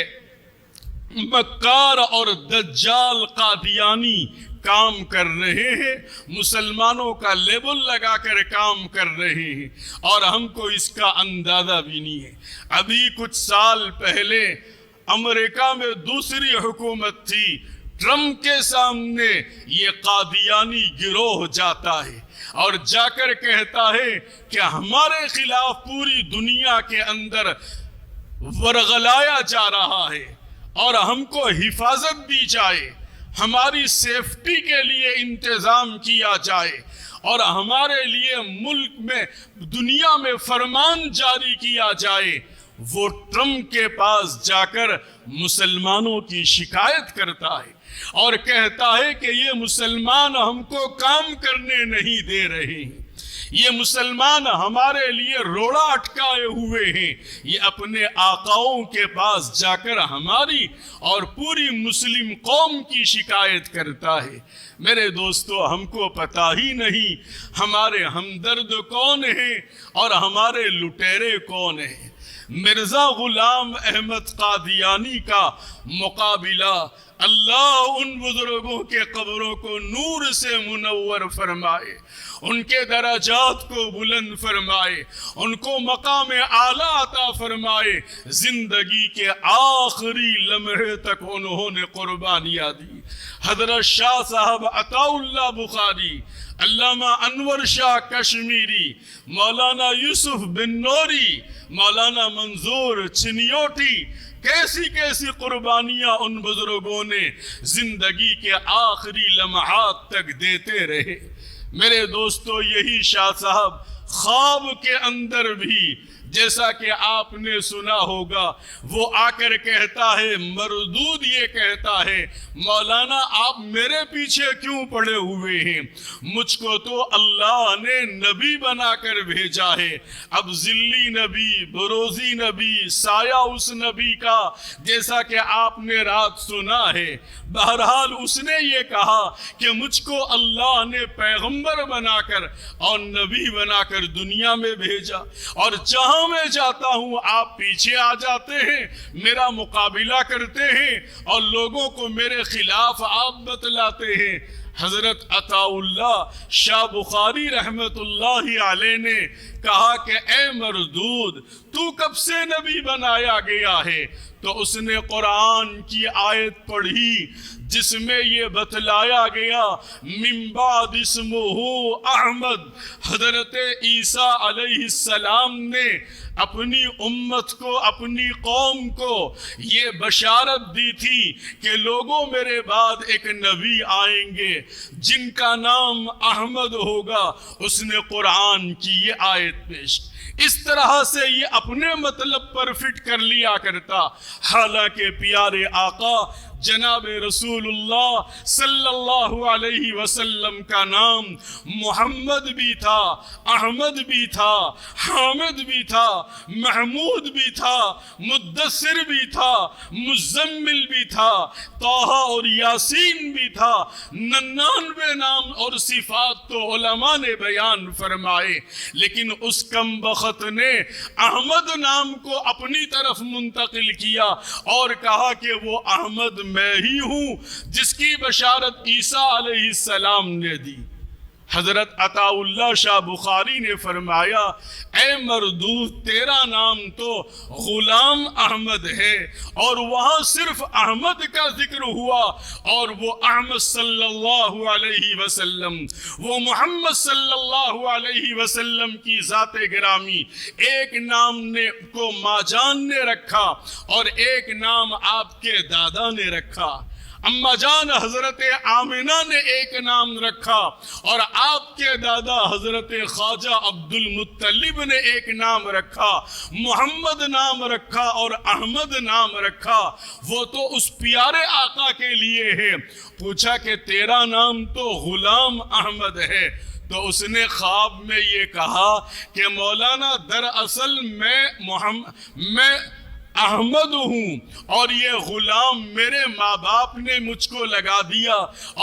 مکار اور دجال قادیانی کام کر رہے ہیں، مسلمانوں کا لیبل لگا کر کام کر رہے ہیں، اور ہم کو اس کا اندازہ بھی نہیں ہے۔ ابھی کچھ سال پہلے امریکہ میں دوسری حکومت تھی، ٹرمپ کے سامنے یہ قادیانی گروہ جاتا ہے اور جا کر کہتا ہے کہ ہمارے خلاف پوری دنیا کے اندر ورغلایا جا رہا ہے اور ہم کو حفاظت دی جائے، ہماری سیفٹی کے لیے انتظام کیا جائے، اور ہمارے لیے ملک میں دنیا میں فرمان جاری کیا جائے۔ وہ ٹرمپ کے پاس جا کر مسلمانوں کی شکایت کرتا ہے اور کہتا ہے کہ یہ مسلمان ہم کو کام کرنے نہیں دے رہے ہیں، یہ مسلمان ہمارے لیے روڑا اٹکائے ہوئے ہیں۔ یہ اپنے آقاؤں کے پاس جا کر ہماری اور پوری مسلم قوم کی شکایت کرتا ہے۔ میرے دوستو، ہم کو پتہ ہی نہیں ہمارے ہمدرد کون ہیں اور ہمارے لٹیرے کون ہیں۔ مرزا غلام احمد قادیانی کا مقابلہ اللہ ان بزرگوں کے قبروں کو نور سے منور فرمائے، ان کے درجات کو بلند فرمائے، ان کو مقام اعلیٰ عطا فرمائے۔ زندگی کے آخری لمحے تک انہوں نے قربانیاں دی۔ حضرت شاہ صاحب عطا اللہ بخاری، علامہ انور شاہ کشمیری، مولانا یوسف بن نوری، مولانا منظور چنیوٹی، کیسی کیسی قربانیاں ان بزرگوں نے زندگی کے آخری لمحات تک دیتے رہے۔ میرے دوستو، یہی شاہ صاحب خواب کے اندر بھی، جیسا کہ آپ نے سنا ہوگا، وہ آ کر کہتا ہے، مردود یہ کہتا ہے، مولانا آپ میرے پیچھے کیوں پڑے ہوئے ہیں؟ مجھ کو تو اللہ نے نبی بنا کر بھیجا ہے، اب ذلی نبی، بروزی نبی، سایہ اس نبی کا، جیسا کہ آپ نے رات سنا ہے۔ بہرحال اس نے یہ کہا کہ مجھ کو اللہ نے پیغمبر بنا کر اور نبی بنا کر دنیا میں بھیجا، اور جہاں میں جاتا ہوں آپ پیچھے آ جاتے ہیں، میرا مقابلہ کرتے ہیں اور لوگوں کو میرے خلاف آپ بتلاتے ہیں۔ حضرت عطا اللہ شاہ بخاری رحمت اللہ علیہ نے کہا کہ اے مردود، تو کب سے نبی بنایا گیا ہے؟ تو اس نے قرآن کی آیت پڑھی جس میں یہ بتلایا گیا، من بعد اسمہ احمد۔ حضرت عیسیٰ علیہ السلام نے اپنی امت کو، اپنی قوم کو یہ بشارت دی تھی کہ لوگوں میرے بعد ایک نبی آئیں گے جن کا نام احمد ہوگا۔ اس نے قرآن کی یہ آیت پیش، اس طرح سے یہ اپنے مطلب پر فٹ کر لیا کرتا، حالانکہ پیارے آقا جناب رسول اللہ صلی اللہ علیہ وسلم کا نام محمد بھی تھا، احمد بھی تھا، حامد بھی تھا، محمود بھی تھا، مدثر بھی تھا، مزمل بھی تھا، طہ اور یاسین بھی تھا۔ 99 نام اور صفات تو علماء نے بیان فرمائے، لیکن اس کم بخت نے احمد نام کو اپنی طرف منتقل کیا اور کہا کہ وہ احمد میں ہی ہوں جس کی بشارت عیسیٰ علیہ السلام نے دی۔ حضرت عطا اللہ شاہ بخاری نے فرمایا، اے مردود، تیرا نام تو غلام احمد ہے، اور وہاں صرف احمد کا ذکر ہوا، اور وہ احمد صلی اللہ علیہ وسلم، وہ محمد صلی اللہ علیہ وسلم کی ذات گرامی، ایک نام کو ماں جان نے رکھا اور ایک نام آپ کے دادا نے رکھا۔ اما جان حضرت آمنہ نے ایک نام رکھا اور آپ کے دادا حضرت خواجہ عبد المطلب نے ایک نام رکھا، محمد نام رکھا اور احمد نام رکھا۔ وہ تو اس پیارے آقا کے لیے ہے۔ پوچھا کہ تیرا نام تو غلام احمد ہے، تو اس نے خواب میں یہ کہا کہ مولانا دراصل میں احمد ہوں، اور یہ غلام میرے ماں باپ نے مجھ کو لگا دیا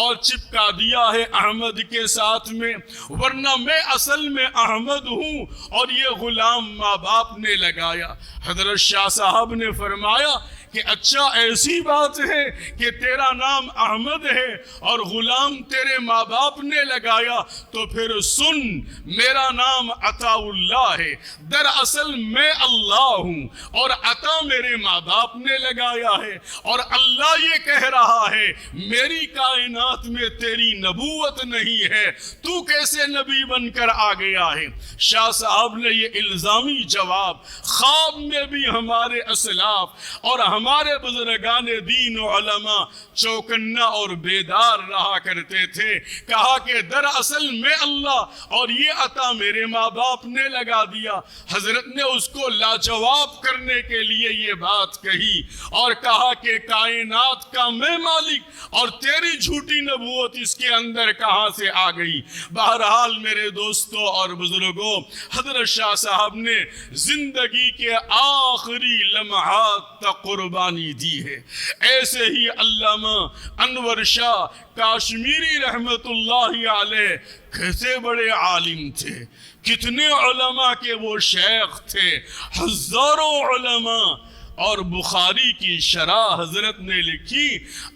اور چپکا دیا ہے احمد کے ساتھ میں، ورنہ میں اصل میں احمد ہوں اور یہ غلام ماں باپ نے لگایا۔ حضرت شاہ صاحب نے فرمایا کہ اچھا ایسی بات ہے کہ تیرا نام احمد ہے اور غلام تیرے ماں باپ نے لگایا، تو پھر سن میرا نام عطا اللہ ہے، دراصل میں اللہ ہوں اور عطا میرے ماں باپ نے لگایا ہے، اور اللہ یہ کہہ رہا ہے میری کائنات میں تیری نبوت نہیں ہے، تو کیسے نبی بن کر آ گیا ہے؟ شاہ صاحب نے یہ الزامی جواب، خواب میں بھی ہمارے اسلاف اور ہمارے بزرگان دین و علماء چوکنا اور بیدار رہا کرتے تھے، کہا کہ دراصل میں اللہ اور یہ عطا میرے ماں باپ نے لگا دیا۔ حضرت نے اس کو لاجواب کرنے کے لیے یہ بات کہی اور کہا کہ کائنات کا میں مالک اور تیری جھوٹی نبوت اس کے اندر کہاں سے آ گئی؟ بہرحال میرے دوستوں اور بزرگوں، حضرت شاہ صاحب نے زندگی کے آخری لمحات تک قربانی دی ہے۔ ایسے ہی علامہ انور شاہ کاشمیری رحمت اللہ علیہ کیسے بڑے عالم تھے، کتنے علماء کے وہ شیخ تھے، ہزاروں علماء، اور بخاری کی شرح حضرت نے لکھی،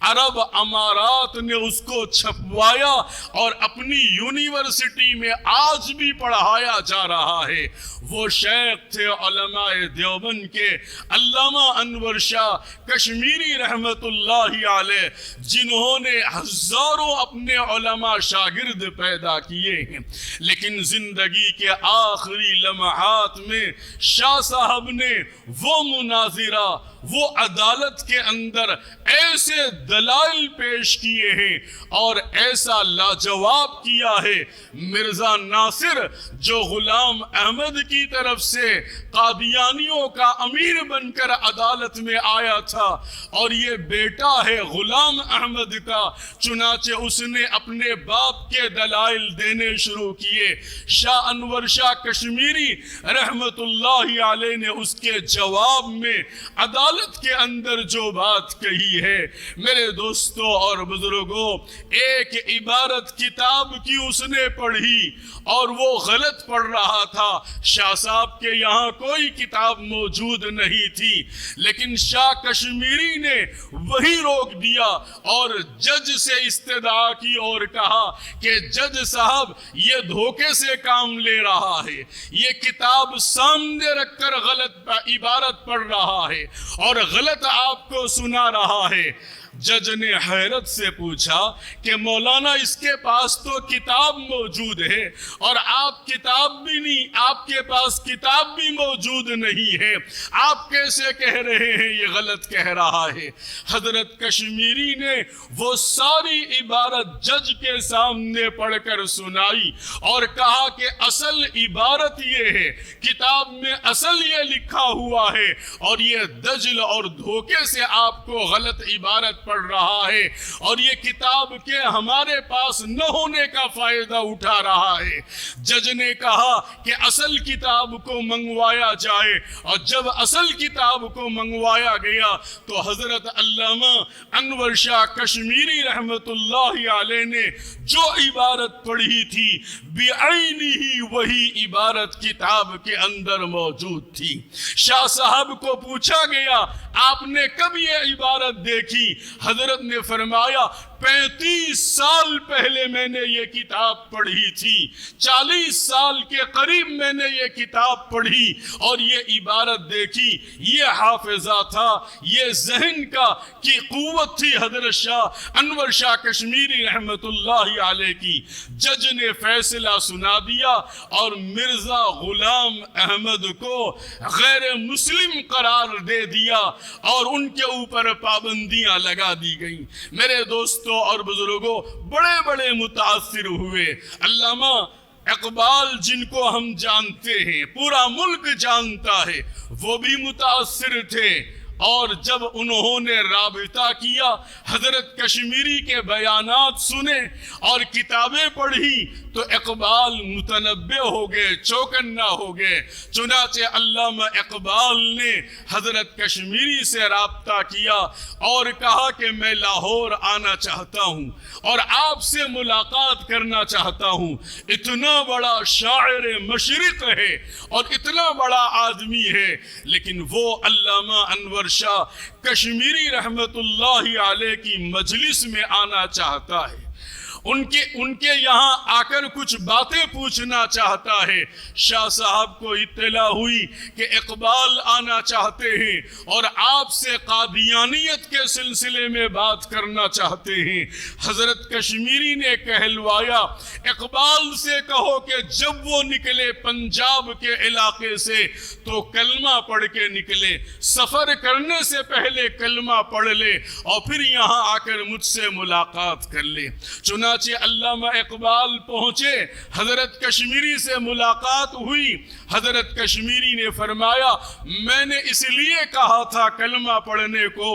عرب امارات نے اس کو چھپوایا اور اپنی یونیورسٹی میں آج بھی پڑھایا جا رہا ہے۔ وہ شیخ تھے علماء دیوبند کے علامہ انور شاہ کشمیری رحمت اللہ علیہ، جنہوں نے ہزاروں اپنے علماء شاگرد پیدا کیے ہیں، لیکن زندگی کے آخری لمحات میں شاہ صاحب نے وہ مناظر وہ عدالت کے اندر ایسے دلائل پیش کیے ہیں اور ایسا لاجواب کیا ہے، مرزا ناصر جو غلام احمد کی طرف سے قادیانیوں کا امیر بن کر عدالت میں آیا تھا اور یہ بیٹا ہے غلام احمد کا، چنانچہ اس نے اپنے باپ کے دلائل دینے شروع کیے۔ شاہ انور شاہ کشمیری رحمت اللہ علیہ نے اس کے جواب میں عدالت کے اندر جو بات کہی ہے، میرے دوستوں اور بزرگوں، ایک عبارت کتاب کی اس نے پڑھی اور وہ غلط پڑھ رہا تھا۔ شاہ صاحب کے یہاں کوئی کتاب موجود نہیں تھی، لیکن شاہ کشمیری نے وہی روک دیا اور جج سے استدعا کی اور کہا کہ جج صاحب یہ دھوکے سے کام لے رہا ہے، یہ کتاب سامنے رکھ کر غلط عبارت پڑھ رہا ہے اور غلط آپ کو سنا رہا ہے۔ جج نے حیرت سے پوچھا کہ مولانا اس کے پاس تو کتاب موجود ہے اور آپ کتاب بھی نہیں، آپ کے پاس کتاب بھی موجود نہیں ہے، آپ کیسے کہہ رہے ہیں یہ غلط کہہ رہا ہے؟ حضرت کشمیری نے وہ ساری عبارت جج کے سامنے پڑھ کر سنائی اور کہا کہ اصل عبارت یہ ہے، کتاب میں اصل یہ لکھا ہوا ہے اور یہ دجل اور دھوکے سے آپ کو غلط عبارت پڑھ رہا ہے اور یہ کتاب کے ہمارے پاس نہ ہونے کا فائدہ اٹھا رہا ہے۔ جج نے کہا کہ اصل کتاب کو منگوایا جائے اور جب اصل کتاب کو منگوایا گیا تو حضرت علامہ انور شاہ کشمیری رحمت اللہ علیہ نے جو عبارت پڑھی تھی بعینی ہی وہی عبارت کتاب کے اندر موجود تھی۔ شاہ صاحب کو پوچھا گیا آپ نے کب یہ عبارت دیکھی؟ حضرت نے فرمایا 35 سال پہلے میں نے یہ کتاب پڑھی تھی، 40 سال کے قریب میں نے یہ کتاب پڑھی اور یہ عبارت دیکھی۔ یہ حافظہ تھا، یہ ذہن کا کی قوت تھی حضرت شاہ انور شاہ کشمیری رحمت اللہ علیہ کی۔ جج نے فیصلہ سنا دیا اور مرزا غلام احمد کو غیر مسلم قرار دے دیا اور ان کے اوپر پابندیاں لگا دی گئیں۔ میرے دوستوں اور بزرگوں، بڑے بڑے متاثر ہوئے۔ علامہ اقبال جن کو ہم جانتے ہیں، پورا ملک جانتا ہے، وہ بھی متاثر تھے اور جب انہوں نے رابطہ کیا، حضرت کشمیری کے بیانات سنے اور کتابیں پڑھی تو اقبال متنبہ ہو گئے، چوکنا ہو گئے۔ چنانچہ علامہ اقبال نے حضرت کشمیری سے رابطہ کیا اور کہا کہ میں لاہور آنا چاہتا ہوں اور آپ سے ملاقات کرنا چاہتا ہوں۔ اتنا بڑا شاعر مشرق ہے اور اتنا بڑا آدمی ہے، لیکن وہ علامہ انور شاہ کشمیری رحمت اللہ علیہ کی مجلس میں آنا چاہتا ہے، ان کے یہاں آ کر کچھ باتیں پوچھنا چاہتا ہے۔ شاہ صاحب کو اطلاع ہوئی کہ اقبال آنا چاہتے ہیں اور آپ سے قادیانیت کے سلسلے میں بات کرنا چاہتے ہیں۔ حضرت کشمیری نے کہلوایا اقبال سے کہو کہ جب وہ نکلے پنجاب کے علاقے سے تو کلمہ پڑھ کے نکلے، سفر کرنے سے پہلے کلمہ پڑھ لے اور پھر یہاں آ کر مجھ سے ملاقات کر لے۔ چنانچہ علامہ اقبال پہنچے، حضرت کشمیری سے ملاقات ہوئی۔ حضرت کشمیری نے فرمایا میں نے اس لیے کہا تھا کلمہ پڑھنے کو،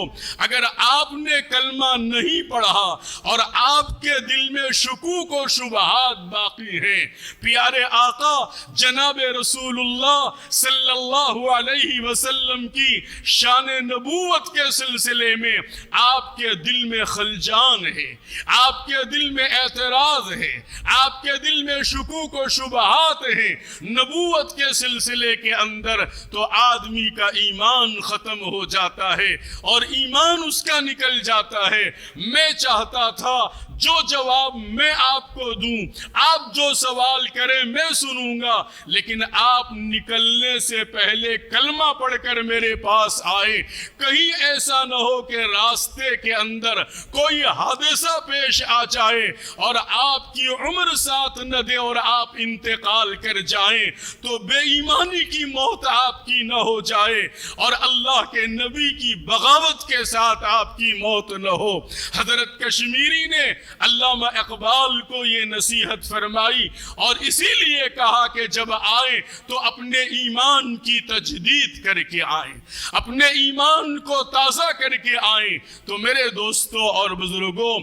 اگر آپ نے کلمہ نہیں پڑھا اور آپ کے دل میں شکوک و شبہات باقی ہیں، پیارے آقا جناب رسول اللہ صلی اللہ علیہ وسلم کی شان نبوت کے سلسلے میں آپ کے دل میں خلجان ہے، آپ کے دل میں اعتراض ہے، آپ کے دل میں شکوک و شبہات ہیں نبوت کے سلسلے کے اندر، تو آدمی کا ایمان ختم ہو جاتا ہے اور ایمان اس کا نکل جاتا ہے۔ میں چاہتا تھا جو جواب میں آپ کو دوں، آپ جو سوال کریں میں سنوں گا، لیکن آپ نکلنے سے پہلے کلمہ پڑھ کر میرے پاس آئے۔ کہیں ایسا نہ ہو کہ راستے کے اندر کوئی حادثہ پیش آ جائے اور آپ کی عمر ساتھ نہ دے اور آپ انتقال کر جائیں، تو بے ایمانی کی موت آپ کی نہ ہو جائے اور اللہ کے نبی کی بغاوت کے ساتھ آپ کی موت نہ ہو۔ حضرت کشمیری نے علامہ اقبال کو یہ نصیحت فرمائی اور اسی لیے کہا کہ جب آئیں تو اپنے ایمان کی تجدید کر کے آئیں، اپنے ایمان کو تازہ کر کے آئیں۔ تو میرے دوستوں اور بزرگوں،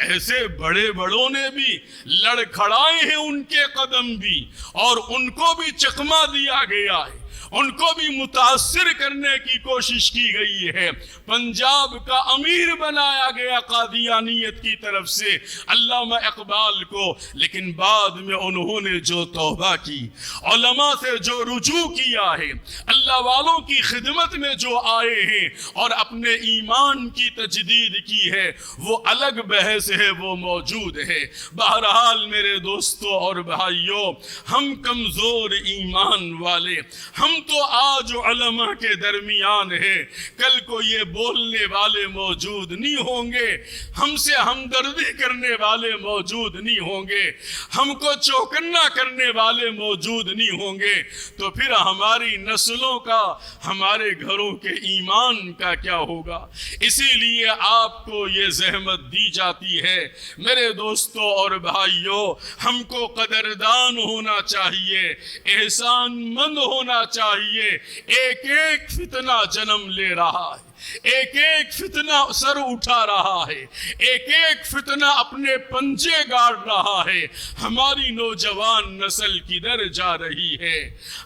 ایسے بڑے بڑوں نے بھی لڑکھڑائے ہیں ان کے قدم بھی، اور ان کو بھی چکمہ دیا گیا ہے، ان کو بھی متاثر کرنے کی کوشش کی گئی ہے۔ پنجاب کا امیر بنایا گیا قادیانیت کی طرف سے علامہ اقبال کو، لیکن بعد میں انہوں نے جو توبہ کی، علماء سے جو رجوع کیا ہے، اللہ والوں کی خدمت میں جو آئے ہیں اور اپنے ایمان کی تجدید کی ہے، وہ الگ بحث ہے، وہ موجود ہے۔ بہرحال میرے دوستوں اور بھائیوں، ہم کمزور ایمان والے، ہم تو آج علماء کے درمیان ہیں، کل کو یہ بولنے والے موجود نہیں ہوں گے، ہم سے ہمدردی کرنے والے موجود نہیں ہوں گے، ہم کو چوکنا کرنے والے موجود نہیں ہوں گے، تو پھر ہماری نسلوں کا، ہمارے گھروں کے ایمان کا کیا ہوگا؟ اسی لیے آپ کو یہ زحمت دی جاتی ہے۔ میرے دوستوں اور بھائیوں، ہم کو قدردان ہونا چاہیے، احسان مند ہونا چاہیے۔ ایک ایک فتنہ جنم لے رہا ہے، ایک ایک فتنہ سر اٹھا رہا ہے، ایک ایک فتنہ اپنے پنجے گاڑ رہا ہے۔ ہماری نوجوان نسل کدھر جا رہی ہے؟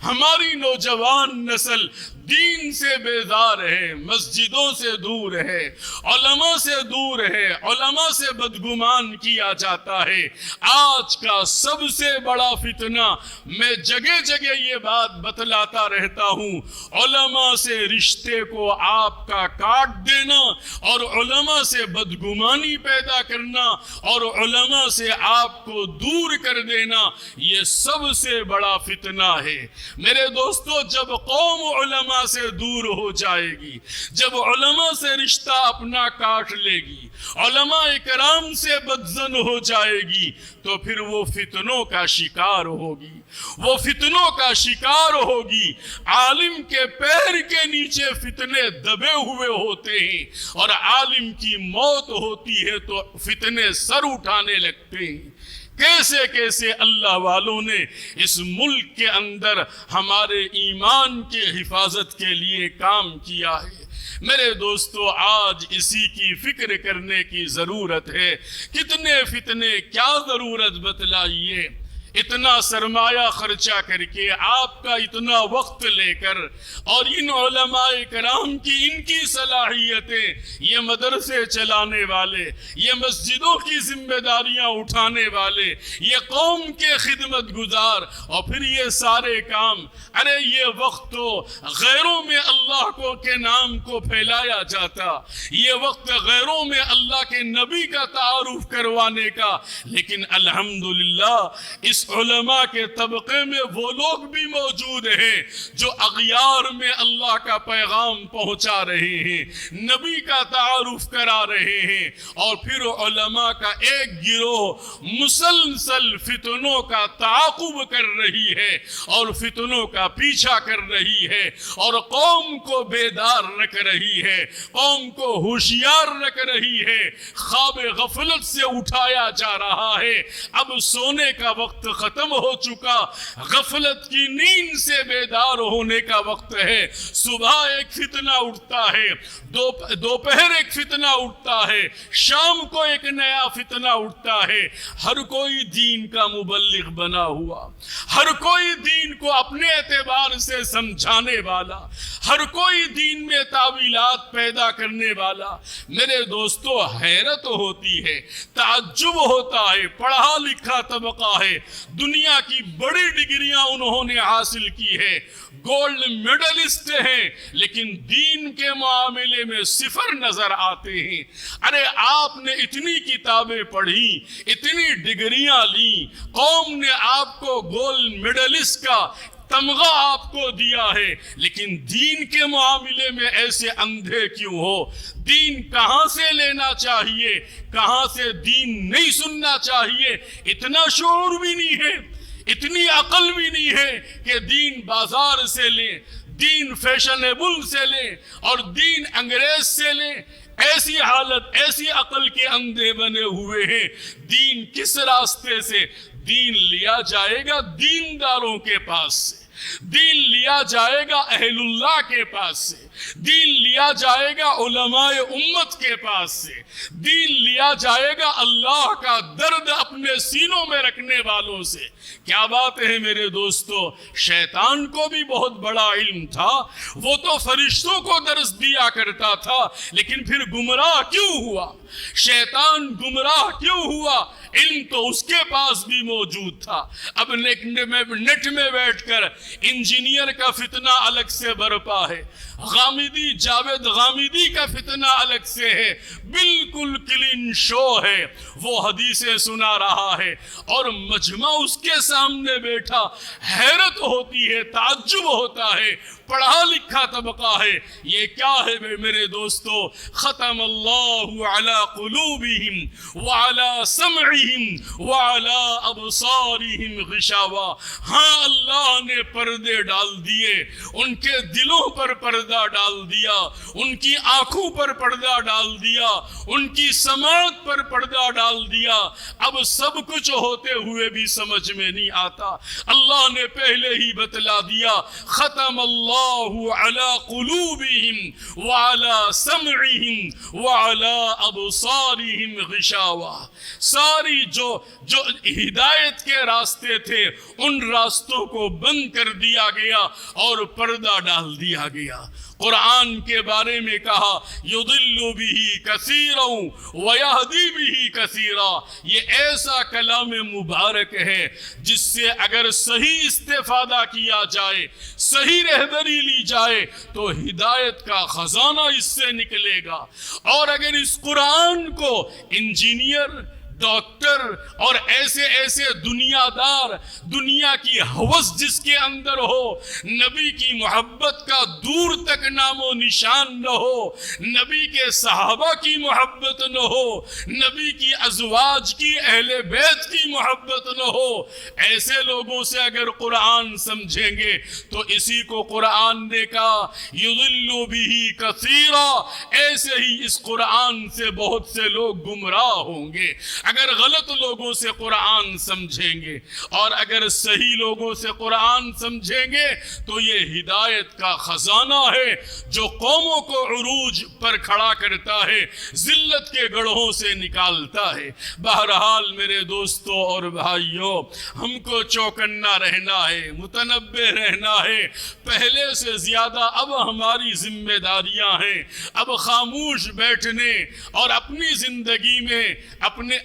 ہماری نوجوان نسل دین سے بیزار ہے، مسجدوں سے دور ہے، علماء سے دور ہے، علماء سے بدگمان کیا جاتا ہے۔ آج کا سب سے بڑا فتنہ، میں جگہ جگہ یہ بات بتلاتا رہتا ہوں، علماء سے رشتے کو آپ کا کاٹ دینا اور علماء سے بدگمانی پیدا کرنا اور علماء سے آپ کو دور کر دینا، یہ سب سے بڑا فتنہ ہے۔ میرے دوستو، جب قوم علماء سے دور ہو جائے گی، جب علماء سے رشتہ اپنا کاٹ لے گی، علماء کرام سے بدظن ہو جائے گی، تو پھر وہ فتنوں کا شکار ہوگی، وہ فتنوں کا شکار ہوگی۔ عالم کے پیر کے نیچے فتنے دبے ہوئے ہوتے ہیں اور عالم کی موت ہوتی ہے تو فتنے سر اٹھانے لگتے ہیں۔ کیسے کیسے اللہ والوں نے اس ملک کے اندر ہمارے ایمان کے حفاظت کے لیے کام کیا ہے۔ میرے دوستو، آج اسی کی فکر کرنے کی ضرورت ہے۔ کتنے فتنے، کیا ضرورت بتلائیے۔ اتنا سرمایہ خرچہ کر کے، آپ کا اتنا وقت لے کر، اور ان علماء کرام کی ان کی صلاحیتیں، یہ مدرسے چلانے والے، یہ مسجدوں کی ذمہ داریاں اٹھانے والے، یہ قوم کے خدمت گزار، اور پھر یہ سارے کام، ارے یہ وقت تو غیروں میں اللہ کے نام کو پھیلایا جاتا، یہ وقت غیروں میں اللہ کے نبی کا تعارف کروانے کا، لیکن الحمدللہ اس علماء کے طبقے میں وہ لوگ بھی موجود ہیں جو اغیار میں اللہ کا پیغام پہنچا رہے ہیں، نبی کا تعارف کرا رہے ہیں، اور پھر علماء کا ایک گروہ مسلسل فتنوں کا تعاقب کر رہی ہے اور فتنوں کا پیچھا کر رہی ہے، اور قوم کو بیدار رکھ رہی ہے، قوم کو ہوشیار رکھ رہی ہے۔ خواب غفلت سے اٹھایا جا رہا ہے، اب سونے کا وقت ختم ہو چکا، غفلت کی نیند سے بیدار ہونے کا وقت ہے۔ صبح ایک فتنہ اٹھتا ہے، دوپہر ایک فتنہ اٹھتا ہے، شام کو ایک نیا فتنہ اٹھتا ہے۔ ہر کوئی دین کا مبلغ بنا ہوا، ہر کوئی دین کو اپنے اعتبار سے سمجھانے والا، ہر کوئی دین میں تعویلات پیدا کرنے والا۔ میرے دوستو، حیرت ہوتی ہے، تعجب ہوتا ہے، پڑھا لکھا طبقہ ہے، دنیا کی بڑی ڈگریاں انہوں نے حاصل کی ہے، گولڈ میڈلسٹ ہیں، لیکن دین کے معاملے میں صفر نظر آتے ہیں۔ ارے آپ نے اتنی کتابیں پڑھی، اتنی ڈگریاں لی، قوم نے آپ کو گولڈ میڈلسٹ کا تمغہ آپ کو دیا ہے، لیکن دین کے معاملے میں ایسے اندھے کیوں ہو؟ دین کہاں سے لینا چاہیے، کہاں سے دین نہیں سننا چاہیے، اتنا شعور بھی نہیں ہے، اتنی عقل بھی نہیں ہے کہ دین بازار سے لیں، دین فیشنیبل سے لیں اور دین انگریز سے لیں۔ ایسی حالت، ایسی عقل کے اندھے بنے ہوئے ہیں۔ دین کس راستے سے؟ دین لیا جائے گا دینداروں کے پاس سے، دین لیا جائے گا اہل اللہ کے پاس سے، دین لیا جائے گا علماء امت کے پاس سے، دین لیا جائے گا اللہ کا درد اپنے سینوں میں رکھنے والوں سے۔ کیا بات ہے میرے دوستو، شیطان کو بھی بہت بڑا علم تھا، وہ تو فرشتوں کو درس دیا کرتا تھا، لیکن پھر گمراہ کیوں ہوا؟ شیطان گمراہ کیوں ہوا؟ علم تو اس کے پاس بھی موجود تھا۔ اب نیٹ میں بیٹھ کر انجینئر کا فتنہ الگ سے برپا ہے، غامدی، جاوید غامدی کا فتنہ الگ سے ہے، بالکل کلین شو ہے، وہ حدیثیں سنا رہا ہے اور مجمع اس کے سامنے بیٹھا، حیرت ہوتی ہے، تعجب ہوتا ہے، پڑھا لکھا طبقہ ہے، یہ کیا ہے میرے دوستو؟ ختم اللہ علی قلوبہم وعلی سمعہم وعلی ابصارہم غشاوہ۔ ہاں، اللہ نے پردے ڈال دیے، ان کے دلوں پر پردہ ڈال دیا، ان کی آنکھوں پر پردہ ڈال دیا، ان کی سماعت پر پردہ ڈال دیا۔ اب سب کچھ ہوتے ہوئے بھی سمجھ میں نہیں آتا۔ اللہ نے پہلے ہی بتلا دیا، ختم اللہ علی قلوبہم وعلی سمعہم وعلی ابصارہم غشاوہ۔ ساری جو ہدایت کے راستے تھے، ان راستوں کو بند کر دیا گیا اور پردہ ڈال دیا گیا۔ قرآن کے بارے میں کہا، یضل بہ کثیرا ویہدی بہ کثیرا۔ یہ ایسا کلام مبارک ہے جس سے اگر صحیح استفادہ کیا جائے، صحیح رہبری لی جائے تو ہدایت کا خزانہ اس سے نکلے گا۔ اور اگر اس قرآن کو انجینئر، ڈاکٹر اور ایسے دنیا دار، دنیا کی ہوس جس کے اندر ہو، نبی کی محبت کا دور تک نام و نشان نہ ہو، نبی کے صحابہ کی محبت نہ ہو، نبی کی ازواج کی، اہل بیت کی محبت نہ ہو، ایسے لوگوں سے اگر قرآن سمجھیں گے تو اسی کو قرآن نے کہا یضل بہ کثیرا، ایسے ہی اس قرآن سے بہت سے لوگ گمراہ ہوں گے۔ اگر غلط لوگوں سے قرآن سمجھیں گے اور اگر صحیح لوگوں سے قرآن سمجھیں گے تو یہ ہدایت کا خزانہ ہے جو قوموں کو عروج پر کھڑا کرتا ہے، ذلت کے گڑھوں سے نکالتا ہے۔ بہرحال میرے دوستوں اور بھائیوں، ہم کو چوکنا رہنا ہے، متنبہ رہنا ہے۔ پہلے سے زیادہ اب ہماری ذمہ داریاں ہیں۔ اب خاموش بیٹھنے اور اپنی زندگی میں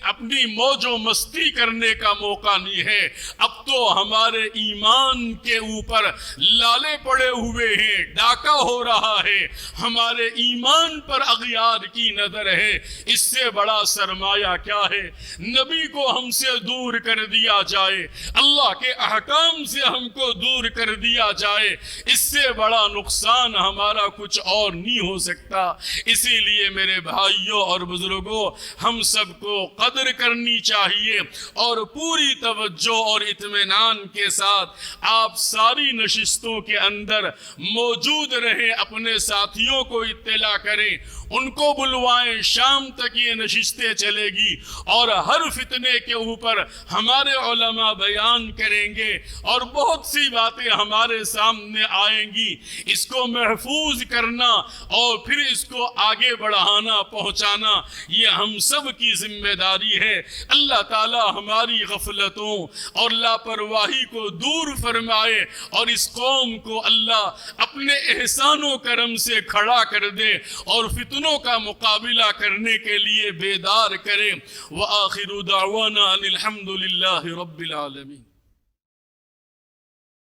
اپنی موج و مستی کرنے کا موقع نہیں ہے۔ اب تو ہمارے ایمان کے اوپر لالے پڑے ہوئے ہیں، ڈاکہ ہو رہا ہے، ہمارے ایمان پر اغیار کی نظر ہے۔ اس سے بڑا سرمایہ کیا ہے؟ نبی کو ہم سے دور کر دیا جائے، اللہ کے احکام سے ہم کو دور کر دیا جائے، اس سے بڑا نقصان ہمارا کچھ اور نہیں ہو سکتا۔ اسی لیے میرے بھائیوں اور بزرگوں، ہم سب کو قدر کرنی چاہیے اور پوری توجہ اور اطمینان کے ساتھ آپ ساری نشستوں کے اندر موجود رہیں، اپنے ساتھیوں کو اطلاع کریں، ان کو بلوائیں، شام تک یہ نشستیں چلے گی اور ہر فتنے کے اوپر ہمارے علماء بیان کریں گے اور بہت سی باتیں ہمارے سامنے آئیں گی۔ اس کو محفوظ کرنا اور پھر اس کو آگے بڑھانا، پہنچانا، یہ ہم سب کی ذمہ داری ہے۔ اللہ تعالی ہماری غفلتوں اور لاپرواہی کو دور فرمائے اور اس قوم کو اللہ اپنے احسان و کرم سے کھڑا کر دے اور فتنوں کا مقابلہ کرنے کے لیے بیدار کرے۔ وآخر دعوانا ان الحمد للہ رب العالمین۔